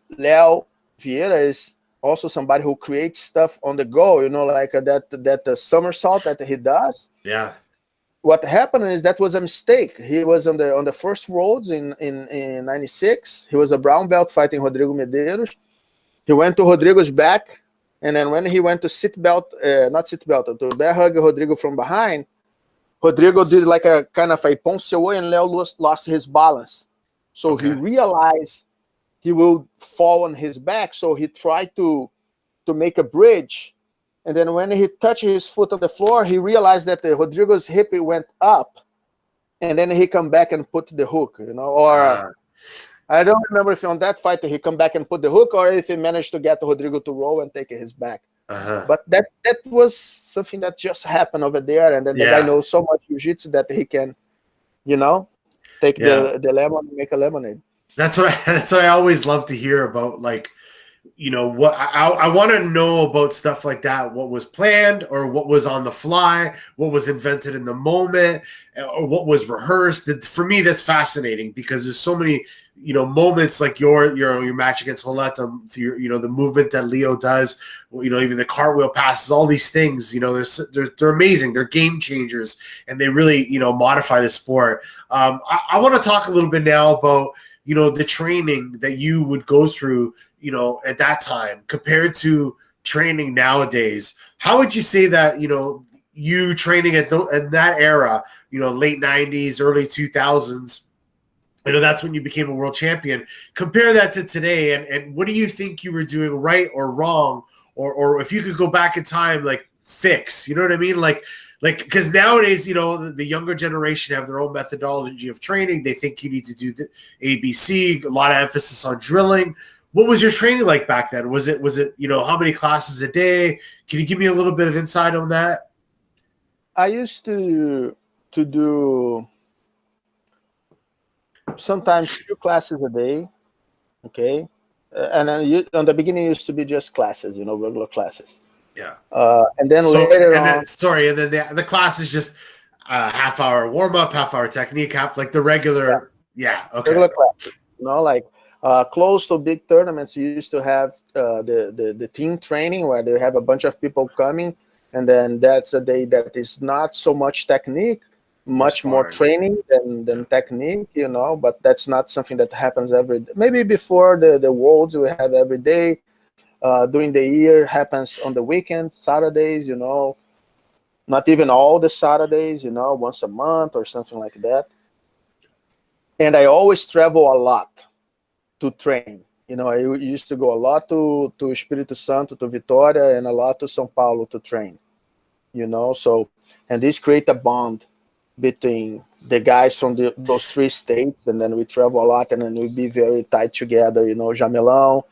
Leo Vieira is also somebody who creates stuff on the go. You know, like that somersault that he does. Yeah. What happened is that was a mistake. He was on the first Rhodes in '96. He was a brown belt fighting Rodrigo Medeiros. He went to Rodrigo's back, and then when he went to to bear hug Rodrigo from behind, Rodrigo did like a kind of a ponceau, and Leo lost his balance. So he realized he will fall on his back. So he tried to make a bridge. And then when he touched his foot on the floor, he realized that Rodrigo's hip went up, and then he come back and put the hook, you know, or I don't remember if on that fight he come back and put the hook, or if he managed to get Rodrigo to roll and take his back. But that was something that just happened over there. And then the guy knows so much jiu-jitsu that he can, you know, take the lemon and make a lemonade. That's what I always love to hear about, like, you know, what I want to know about stuff like that. What was planned, or what was on the fly, what was invented in the moment, or what was rehearsed. For me, that's fascinating, because there's so many, you know, moments like your match against Holeta, you know, the movement that Leo does, you know, even the cartwheel passes, all these things, you know, they're amazing. They're game changers, and they really, you know, modify the sport. I want to talk a little bit now about, you know, the training that you would go through, you know, at that time compared to training nowadays. How would you say that, you know, you training in that era, you know, late 90s, early 2000s, you know, that's when you became a world champion. Compare that to today, and what do you think you were doing right or wrong, or if you could go back in time, like, fix, you know what I mean? Like, because nowadays, you know, the younger generation have their own methodology of training. They think you need to do the ABC, a lot of emphasis on drilling. What was your training like back then? Was it, you know, how many classes a day? Can you give me a little bit of insight on that? I used to do sometimes 2 classes a day. Okay. And then on the beginning, it used to be just classes, you know, regular classes. Yeah. And then later on. The class is just half hour warm up, half hour technique, half like the regular. Yeah. Okay. Regular classes, you know, like, close to big tournaments, you used to have the team training, where they have a bunch of people coming, and then that's a day that is not so much technique, much more training than technique, you know. But that's not something that happens every day. Maybe before the Worlds we have every day, during the year, happens on the weekends, Saturdays, not even all the Saturdays, once a month or something like that. And I always travel a lot to train. I used to go a lot to Espírito Santo, to Vitória, and a lot to São Paulo to train. So, and this create a bond between the guys from those 3 states, and then we travel a lot, and then we be very tight together. Jamelão,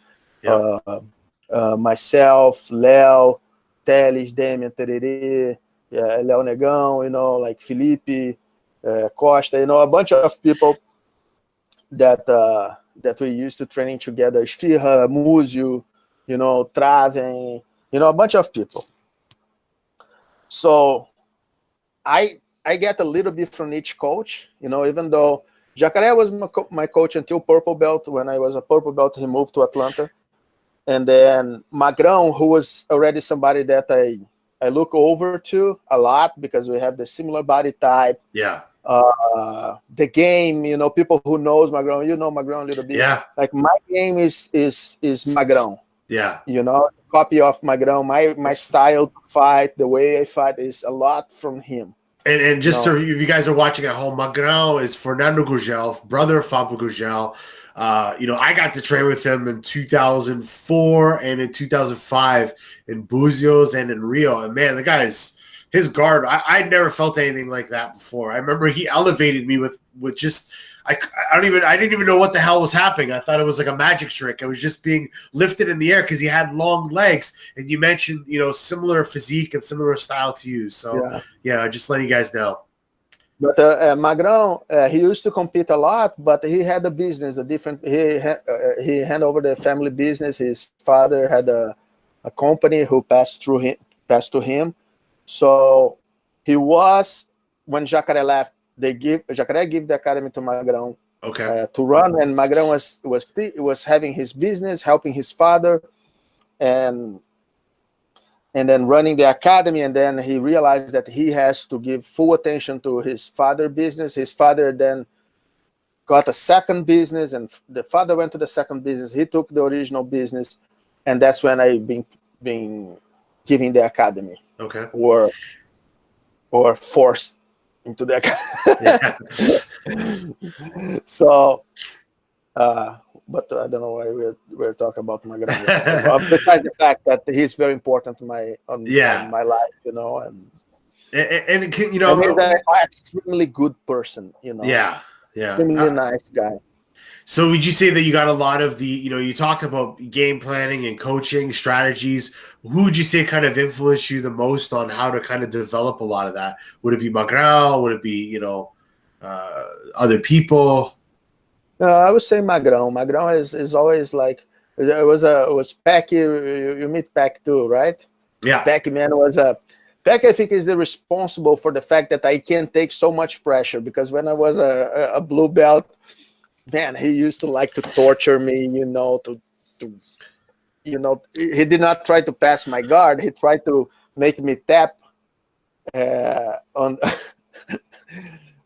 myself, Léo, Teles, Demian, Tererê, Léo Negão, like Felipe, Costa, a bunch of people that we used to training together. Esfirra, Múzio, Traven, a bunch of people. So I get a little bit from each coach, even though Jacaré was my coach until purple belt. When I was a purple belt, he moved to Atlanta. And then Magrão, who was already somebody that I look over to a lot because we have the similar body type. Yeah. The game, people who knows Magrão, Magrão a little bit. Yeah. Like my game is Magrão. Yeah. Copy of Magrão. My style to fight, the way I fight is a lot from him. And just so if you guys are watching at home, Magrão is Fernando Gurgel, brother of Fábio Gurgel. I got to train with him in 2004 and in 2005 in Búzios and in Rio. And man, the guy's his guard. I'd never felt anything like that before. I remember he elevated me with just I didn't even know what the hell was happening. I thought it was like a magic trick. I was just being lifted in the air because he had long legs. And you mentioned similar physique and similar style to you. So yeah, just letting you guys know. But Magrão, he used to compete a lot, but he had a business, he handed over the family business. His father had a company who passed to him. So he was, when Jacaré left, Jacaré gave the academy to Magrão to run, and Magrão was having his business, helping his father, and then running the academy. And then he realized that he has to give full attention to his father business. His father then got a second business, and the father went to the second business. He took the original business, and that's when I've been giving the academy. Okay. Or forced into the academy. So, but I don't know why we're talking about Magrão. Besides the fact that he's very important in my life, and he's an extremely good person, Yeah. Extremely nice guy. So would you say that you got a lot of the, you talk about game planning and coaching strategies. Who would you say kind of influenced you the most on how to kind of develop a lot of that? Would it be Magrão? Would it be, other people? I would say Magrão. Magrão is always like, it was Peck. You meet Peck too, right? Yeah. Peck, man, Peck, I think, is the responsible for the fact that I can't take so much pressure, because when I was a blue belt, man, he used to like to torture me, he did not try to pass my guard. He tried to make me tap on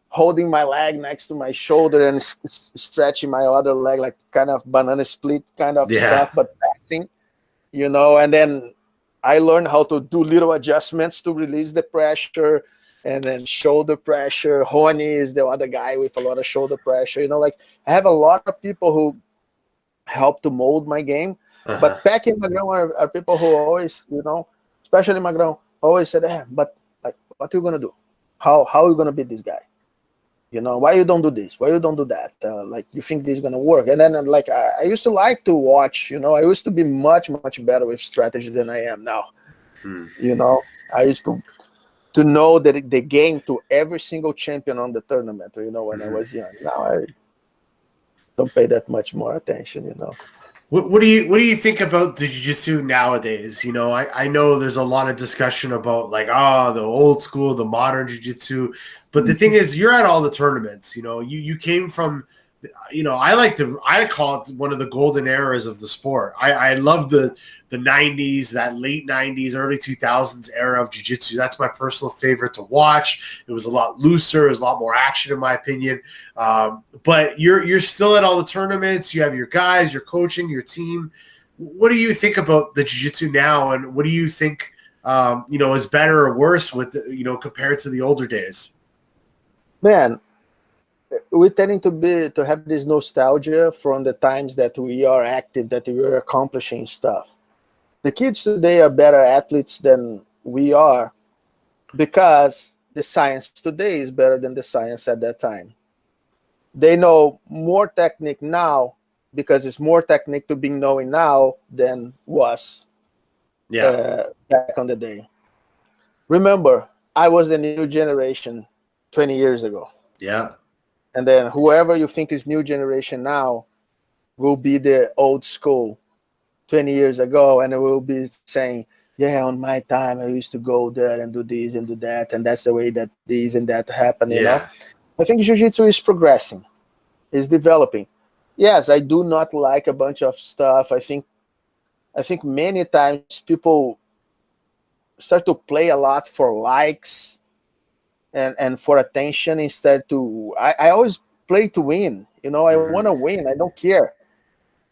holding my leg next to my shoulder and stretching my other leg, like kind of banana split kind of stuff, but passing, and then I learned how to do little adjustments to release the pressure, and then shoulder pressure. Rony is the other guy with a lot of shoulder pressure. Like I have a lot of people who help to mold my game. But Peck and Magrão are people who always, especially Magrão, always said, but like, what are you gonna do? How are you gonna beat this guy? Why you don't do this? Why you don't do that? Like, you think this is gonna work? And then like I used to like to watch. I used to be much better with strategy than I am now. I used to know that the game to every single champion on the tournament. When I was young. Now I don't pay that much more attention. What do you think about the jiu-jitsu nowadays? I know there's a lot of discussion about like, the old school, the modern jiu-jitsu, but the thing is, you're at all the tournaments. You came from, I call it one of the golden eras of the sport. I love the 90s, that late 90s, early 2000s era of jiu-jitsu. That's my personal favorite to watch. It was a lot looser. It was a lot more action, in my opinion. But you're still at all the tournaments. You have your guys, your coaching, your team. what do you think about the jiu-jitsu now, and what do you think is better or worse with compared to the older days? Man, we're tending to have this nostalgia from the times that we are active, that we are accomplishing stuff. The kids today are better athletes than we are because the science today is better than the science at that time. They know more technique now because it's more technique to be knowing now than was back on the day. Remember, I was the new generation 20 years ago. Yeah. And then whoever you think is new generation now will be the old school 20 years ago, and it will be saying, yeah, on my time, I used to go there and do this and do that, and that's the way that this and that happened, you know? I think jiu-jitsu is progressing, is developing. Yes, I do not like a bunch of stuff. I think many times people start to play a lot for likes and for attention instead to, I always play to win, you know? I want to win. I don't care,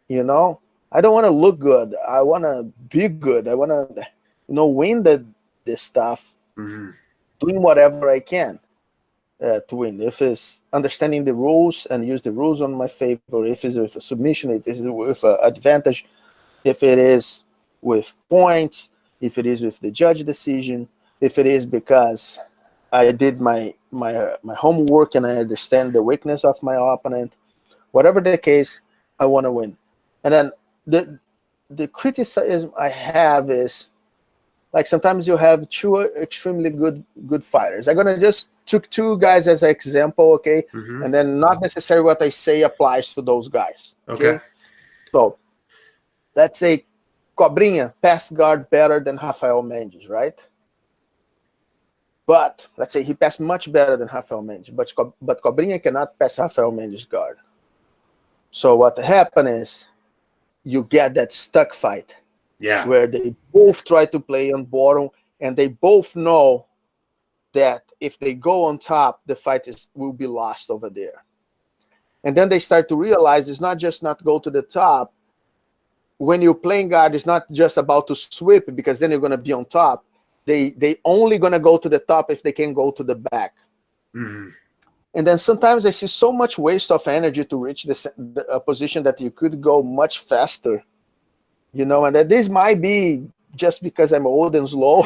you know? I don't want to look good. I want to be good. I want to, win this stuff, doing whatever I can to win. If it's understanding the rules and use the rules on my favor, if it's with a submission, if it's with an advantage, if it is with points, if it is with the judge decision, if it is because I did my homework and I understand the weakness of my opponent, whatever the case, I want to win. And then the criticism I have is, like, sometimes you have two extremely good fighters. I'm gonna just took two guys as an example, okay? And then not necessarily what I say applies to those guys. Okay. So let's say Cobrinha passed guard better than Rafael Mendes, right? But let's say he passed much better than Rafael Mendes, but Cobrinha cannot pass Rafael Mendes guard. So what happened is you get that stuck fight. Yeah. Where they both try to play on bottom, and they both know that if they go on top, the fight will be lost over there. And then they start to realize it's not just not go to the top. When you're playing guard, it's not just about to sweep, because then you're going to be on top. They only going to go to the top if they can go to the back. And then sometimes I see so much waste of energy to reach a position that you could go much faster. And that this might be just because I'm old and slow.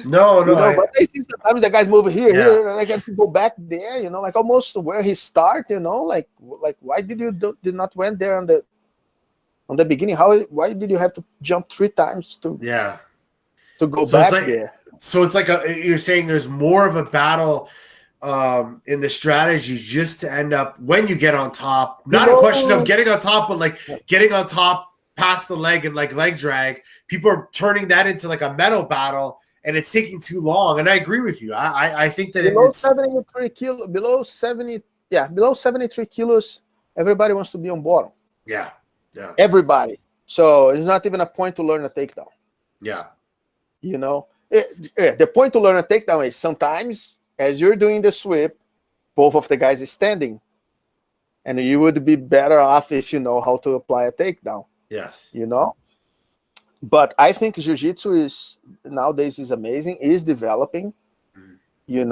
No. But I see sometimes the guys move here, and I got to go back there, like almost where he start, like why did you did not went there on the beginning? Why did you have to jump 3 times to go back there? So it's like you're saying there's more of a battle in the strategy just to end up when you get on top. Not a question of getting on top, but like getting on top past the leg and like leg drag. People are turning that into like a mental battle, and it's taking too long. And I agree with you. I think that below 73 kilos, below 73 kilos, everybody wants to be on bottom. Yeah. Everybody. So it's not even a point to learn a takedown. Yeah. The point to learn a takedown is sometimes as you're doing the sweep, both of the guys is standing, and you would be better off if you know how to apply a takedown. Yes. But I think jiu-jitsu is nowadays is amazing, is developing. It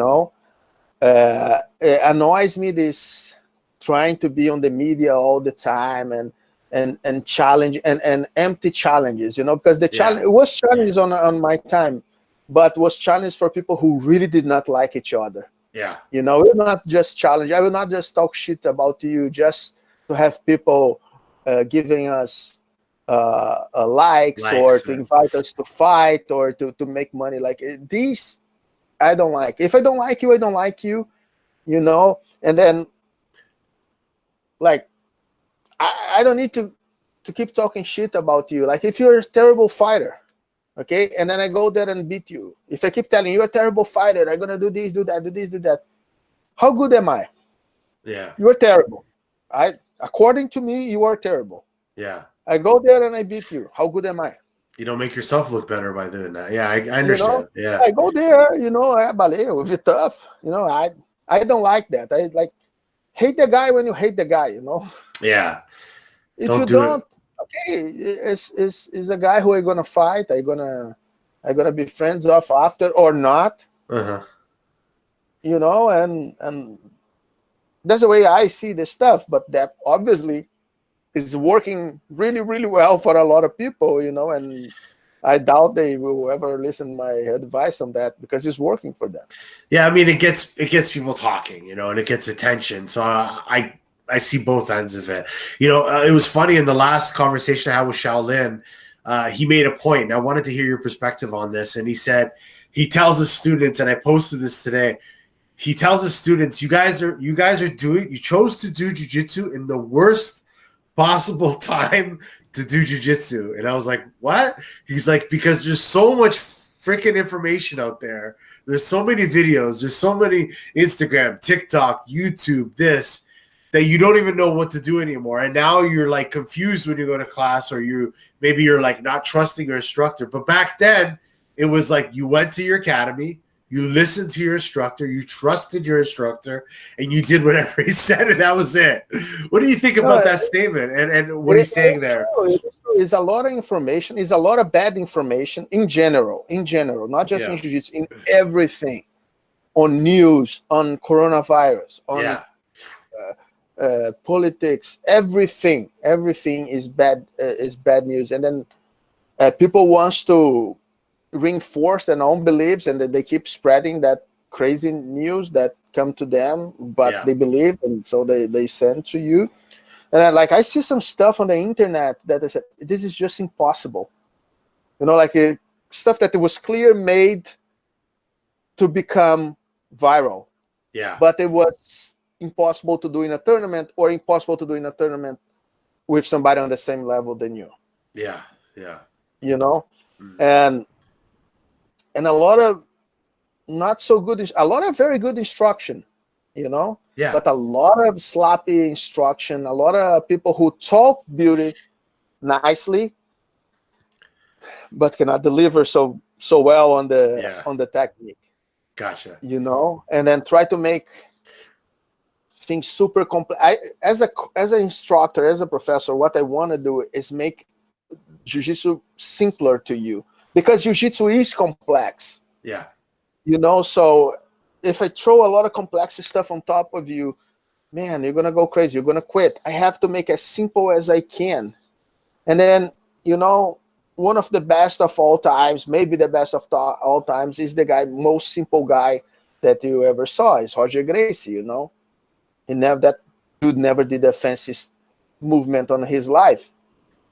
annoys me this trying to be on the media all the time and challenge and empty challenges, because the challenge, it was challenges on my time, but was challenge for people who really did not like each other. Yeah. It will not just challenge. I will not just talk shit about you just to have people giving us likes or to invite us to fight or to make money. Like these, I don't like. If I don't like you, I don't like you, and then like I don't need to keep talking shit about you. Like if you're a terrible fighter, okay, and then I go there and beat you. If I keep telling you you're a terrible fighter, I'm gonna do this, do that, do this, do that. How good am I? Yeah. You're terrible. According to me, you are terrible. Yeah. I go there and I beat you. How good am I? You don't make yourself look better by doing that. Yeah, I understand. Yeah. I go there, Baleia, with it tough. I don't like that. I hate the guy when you hate the guy, Yeah. If you don't okay, is a guy who are gonna fight? Are gonna be friends of after or not? Uh-huh. You know, and that's the way I see this stuff. But that obviously is working really, really well for a lot of people, you know, and I doubt they will ever listen to my advice on that because it's working for them. Yeah, I mean, it gets people talking, you know, and it gets attention. So I see both ends of it. You know, it was funny in the last conversation I had with Shaolin. He made a point, and I wanted to hear your perspective on this. And he said he tells his students, and I posted this today. He tells his students, you guys are you chose to do jiu-jitsu in the worst possible time to do jiu-jitsu. And I was like, what? He's like, because there's so much freaking information out there. There's so many videos, there's so many Instagram, TikTok, YouTube, this, that you don't even know what to do anymore. And now you're like confused when you go to class, or you're like not trusting your instructor. But back then it was like you went to your academy, you listened to your instructor, you trusted your instructor, and you did whatever he said, and that was it. What do you think about that statement and what he's saying there? It's a lot of information. It's a lot of bad information in general, not just in jiu-jitsu, in everything, on news, on coronavirus, on politics, everything is bad news. And then people wants to reinforce their own beliefs, and that they keep spreading that crazy news that come to them, but they believe, and so they send to you. And I see some stuff on the internet that I said, this is just impossible. You know, like stuff that it was clear made to become viral. Yeah. But it was impossible to do in a tournament, or impossible to do in a tournament with somebody on the same level than you. Yeah. Yeah. You know? And a lot of not so good, a lot of very good instruction, you know? Yeah. But a lot of sloppy instruction, a lot of people who talk beauty nicely, but cannot deliver so well on the technique. Gotcha. You know, and then try to make things super complex. As an instructor, as a professor, what I want to do is make jiu-jitsu simpler to you, because jiu-jitsu is complex. Yeah. You know, so if I throw a lot of complex stuff on top of you, man, you're gonna go crazy. You're gonna quit. I have to make as simple as I can. And then, you know, one of the best of all times, maybe the best of all times, is the most simple guy that you ever saw, is Roger Gracie. You know, that dude never did a fancy movement on his life.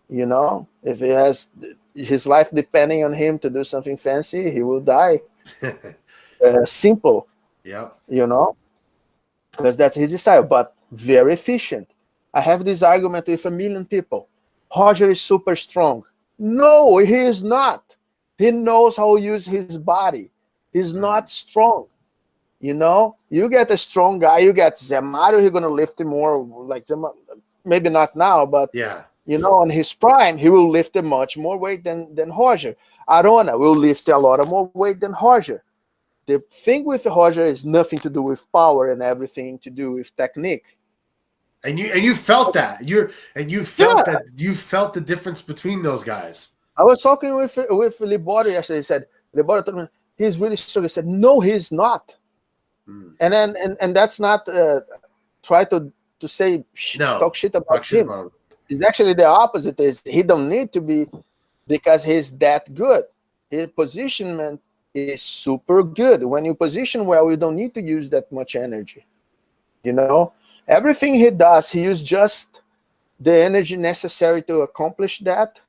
You know, if he has his life depending on him to do something fancy, he will die. Simple. Yeah. You know, because that's his style, but very efficient. I have this argument with a million people. Roger is super strong. No, he is not. He knows how to use his body. He's not strong. You know, you get a strong guy, you get Zemario, he's going to lift him more, like maybe not now, but you know, on his prime, he will lift much more weight than Roger. Arona will lift a lot more weight than Roger. The thing with Roger is nothing to do with power and everything to do with technique. And you felt that. You felt the difference between those guys. I was talking with Libori yesterday. He said, Libori told me he's really strong. I said, no, he's not. And then and that's not try to say talk shit about him. It's actually the opposite. Is he don't need to be, because he's that good. His positionment is super good. When you position well, you don't need to use that much energy. You know, everything he does, he uses just the energy necessary to accomplish that.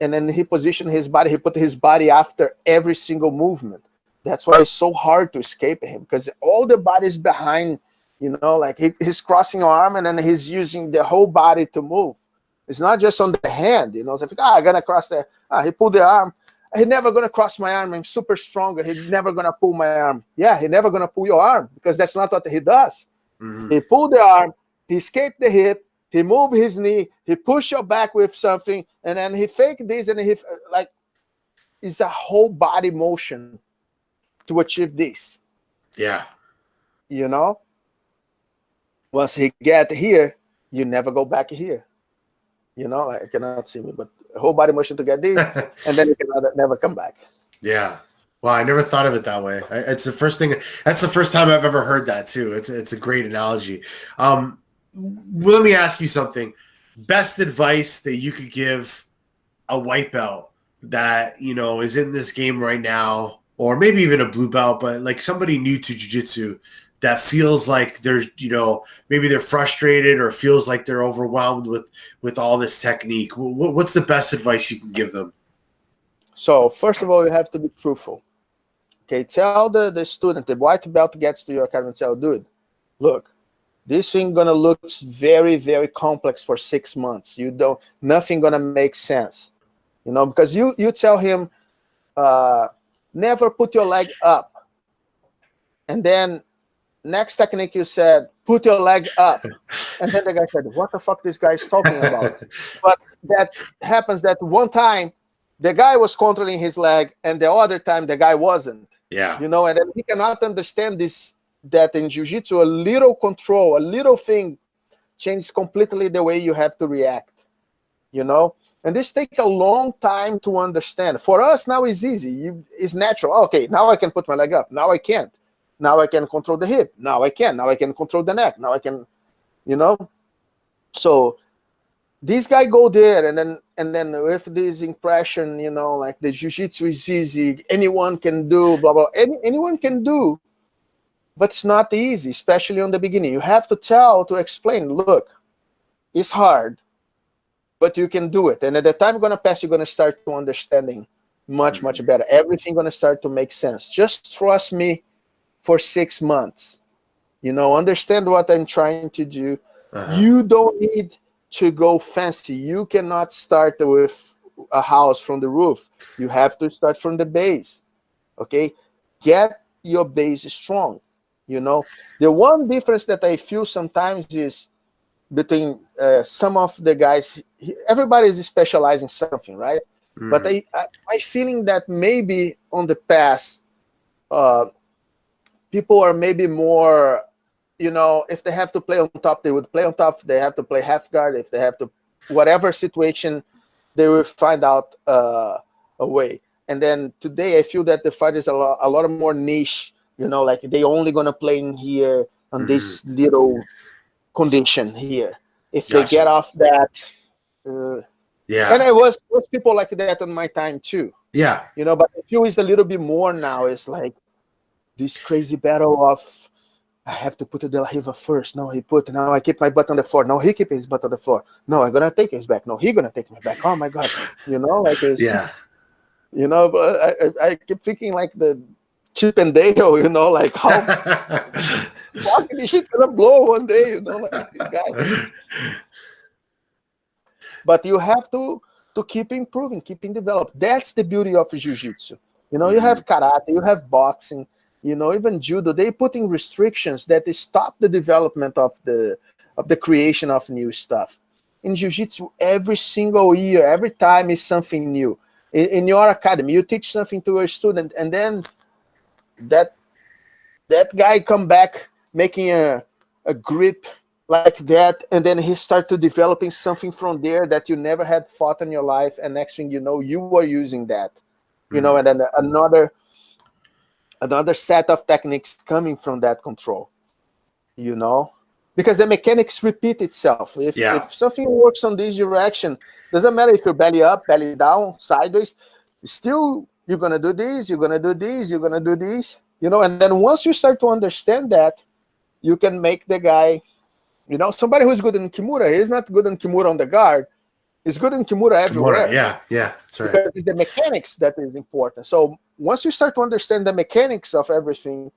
And then he positioned his body, he put his body after every single movement. That's why it's so hard to escape him, because all the body's behind, you know, like he's crossing your arm and then he's using the whole body to move. It's not just on the hand, you know. It's like, I'm going to cross the, he pulled the arm. He's never going to cross my arm. I'm super stronger. He's never going to pull my arm. Yeah, he's never going to pull your arm, because that's not what he does. He pulled the arm, he escaped the hip, he moved his knee, he pushed your back with something, and then he faked this, and he, like, it's a whole body motion to achieve this. Yeah. You know? Once he get here, you never go back here. You know, like, I cannot see me, but whole body motion to get this, and then you can never come back. Yeah. Well, I never thought of it that way. It's the first thing. That's the first time I've ever heard that too. It's a great analogy. Well, let me ask you something. Best advice that you could give a white belt that is in this game right now, or maybe even a blue belt, but like somebody new to jiu-jitsu that feels like they're maybe they're frustrated or feels like they're overwhelmed with all this technique. What's the best advice you can give them? So first of all, you have to be truthful. Okay, tell the student, the white belt gets to your academy, tell, dude, look, this thing gonna look very, very complex for 6 months. Nothing gonna make sense, because you tell him, never put your leg up, and then next technique you said, put your leg up, and then the guy said, what the fuck this guy is talking about? But that happens that one time the guy was controlling his leg, and the other time the guy wasn't. Yeah. And then he cannot understand this, that in jiu-jitsu, a little control, a little thing changes completely the way you have to react, And this takes a long time to understand. For us, now it's easy. It's natural. Okay, now I can put my leg up. Now I can't. Now I can control the hip. Now I can. Now I can control the neck. Now I can, So this guy go there, and then with this impression, like the jiu-jitsu is easy, anyone can do, blah blah. Anyone can do, but it's not easy, especially on the beginning. You have to explain. Look, it's hard, but you can do it. And at the time gonna pass, you're gonna start to understanding much better. Everything gonna start to make sense. Just trust me for 6 months. Understand what I'm trying to do. You don't need to go fancy. You cannot start with a house from the roof. You have to start from the base. Okay, get your base strong. The one difference that I feel sometimes is between some of the guys. Everybody is specializing something, right? But I feeling that maybe on the past, people are maybe more. If they have to play on top, they would play on top. If they have to play half guard, if they have to, whatever situation, they will find out a way. And then today, I feel that the fight is a lot more niche. Like they only gonna play in here on this little condition here. If they get off that, yeah. And it was people like that in my time too. Yeah. But I feel it's a little bit more now. It's like this crazy battle of, I have to put the De La Riva first. No, now I keep my butt on the floor. No, he keep his butt on the floor. No, I'm going to take his back. No, he's going to take my back. Oh my God. Like it's, yeah. But I keep thinking like the Chip and Dale, like how fucking this shit going to blow one day, like these guys. But you have to keep improving, keeping developing. That's the beauty of jiu-jitsu. You have karate, you have boxing, even judo. They put in restrictions that they stop the development of the creation of new stuff. In jiu-jitsu, every single year, every time is something new. In your academy, you teach something to a student, and then that guy come back making a grip like that, and then he start to developing something from there that you never had thought in your life, and next thing you know, you are using that, and then another set of techniques coming from that control, because the mechanics repeat itself. If something works on this direction, doesn't matter if you're belly up, belly down, sideways, still you're gonna do this, you're gonna do this, you're gonna do this, and then once you start to understand that, you can make the guy, somebody who's good in Kimura, he's not good in Kimura on the guard, he's good in Kimura everywhere. Yeah, that's right. Because it's the mechanics that is important. So once you start to understand the mechanics of everything,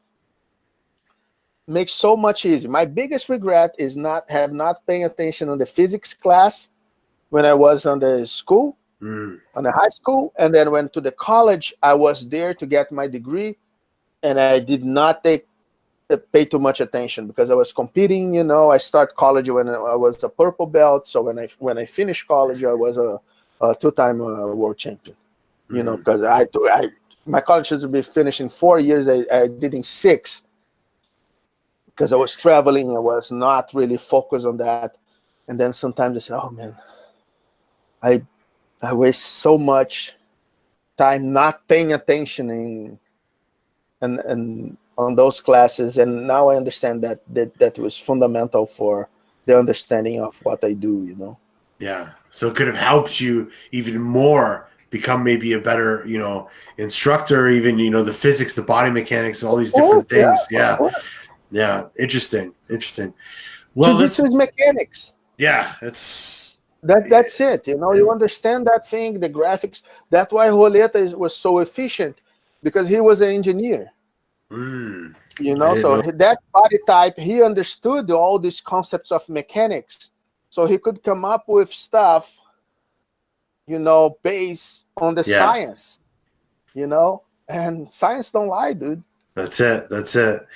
makes so much easier. My biggest regret is not paying attention on the physics class when I was on the school, on the high school, and then went to the college. I was there to get my degree, and I did not pay too much attention because I was competing. I started college when I was a purple belt. So when I finished college, I was a two-time world champion. Because my college should be finished in 4 years. I did in 6 because I was traveling. I was not really focused on that. And then sometimes I said, "Oh man, I waste so much time not paying attention and on those classes, and now I understand that was fundamental for the understanding of what I do, you know. Yeah. So it could have helped you even more become maybe a better, instructor, even, the physics, the body mechanics, all these different things. Yeah. Yeah. Interesting. Well, Jiu-Jitsu is mechanics. Yeah, that's it. You know, you understand that thing, the graphics. That's why Roleta was so efficient, because he was an engineer. You know, so that body type, he understood all these concepts of mechanics. So he could come up with stuff, based on the science, and science don't lie, dude. That's it.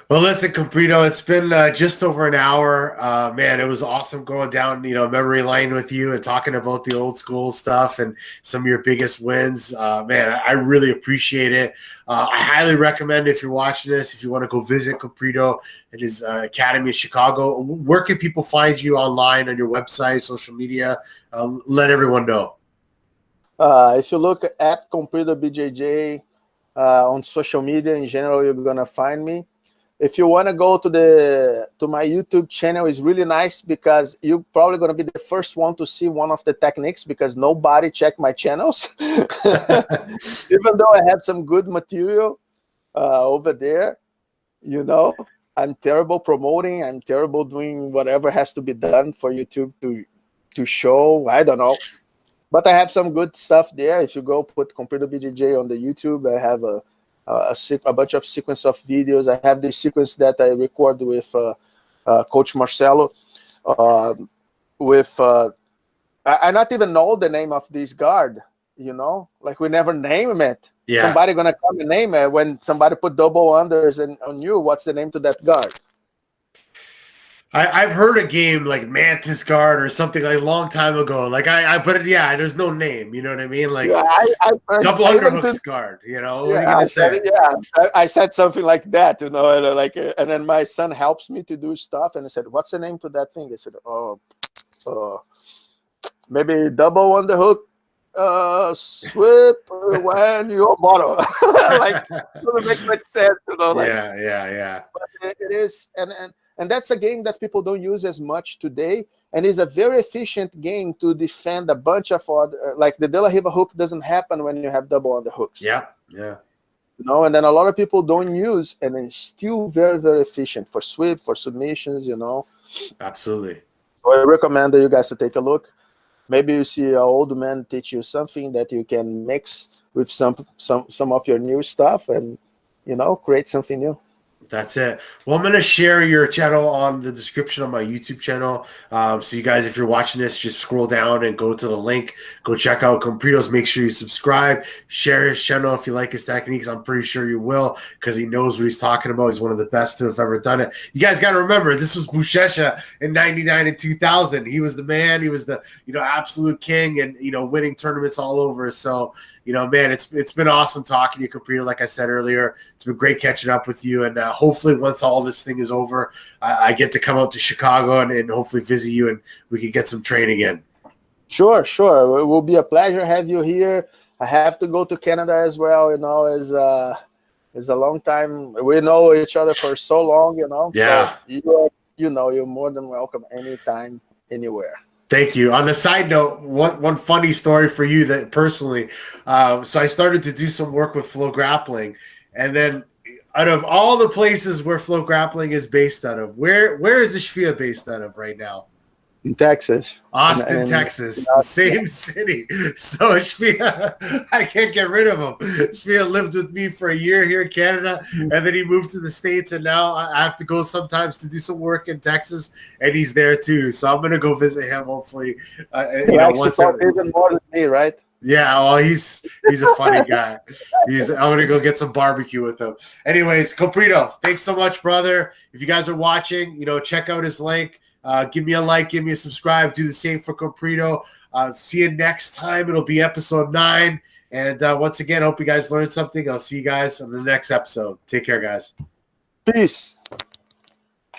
Well, listen, Comprido, it's been just over an hour. Man, it was awesome going down, memory lane with you and talking about the old school stuff and some of your biggest wins. Man, I really appreciate it. I highly recommend, if you're watching this, if you want to go visit Comprido at his academy in Chicago. Where can people find you online, on your website, social media? Let everyone know. If you look at Comprido BJJ on social media in general, you're gonna find me. If you want to go to my YouTube channel, it's really nice, because you're probably going to be the first one to see one of the techniques, because nobody checked my channels. Even though I have some good material over there, I'm terrible promoting. I'm terrible doing whatever has to be done for YouTube to show. I don't know. But I have some good stuff there. If you go put Comprido BJJ on the YouTube, I have a bunch of sequence of videos. I have this sequence that I record with Coach Marcelo. I not even know the name of this guard. Like, we never name it. Yeah. Somebody gonna come and name it when somebody put double unders on you. What's the name to that guard? I've heard a game like Mantis Guard or something like a long time ago. Like but there's no name. You know what I mean? Like, double underhooks guard. What are you gonna say? I said something like that. And then my son helps me to do stuff, and I said, "What's the name to that thing?" I said, maybe double underhook, sweep when you're bottom." Like, doesn't make much sense, Yeah. But it is, and that's a game that people don't use as much today, and is a very efficient game to defend a bunch of other, like the De La Riva hook doesn't happen when you have double underhooks. Yeah. And then a lot of people don't use, and it's still very, very efficient for sweep, for submissions, Absolutely. So I recommend you guys to take a look. Maybe you see an old man teach you something that you can mix with some of your new stuff, and create something new. That's it. Well, I'm going to share your channel on the description of my YouTube channel. So you guys, if you're watching this, just scroll down and go to the link. Go check out Comprido's. Make sure you subscribe. Share his channel if you like his techniques. I'm pretty sure you will, because he knows what he's talking about. He's one of the best to have ever done it. You guys got to remember, this was Buchecha in 99 and 2000. He was the man. He was the absolute king, and winning tournaments all over. So man, it's been awesome talking to you, Comprido. Like I said earlier, it's been great catching up with you. And hopefully once all this thing is over, I get to come out to Chicago and hopefully visit you, and we can get some training in. Sure. It will be a pleasure to have you here. I have to go to Canada as well. It's a long time. We know each other for so long, Yeah. So you're more than welcome anytime, anywhere. Thank you. On a side note, one funny story for you that personally, so I started to do some work with Flow Grappling, and then out of all the places where Flow Grappling is based out of, where is Ishvia based out of right now? In Texas. Austin, Texas, the same city. So Ishvia, I can't get rid of him. Ishvia lived with me for a year here in Canada, and then he moved to the States, and now I have to go sometimes to do some work in Texas, and he's there too. So I'm going to go visit him, hopefully. Once even more than me, right? Yeah, well, he's a funny guy. I'm going to go get some barbecue with him. Anyways, Comprido, thanks so much, brother. If you guys are watching, check out his link. Give me a like, give me a subscribe. Do the same for Comprido. See you next time. It'll be episode 9. And once again, hope you guys learned something. I'll see you guys on the next episode. Take care, guys. Peace.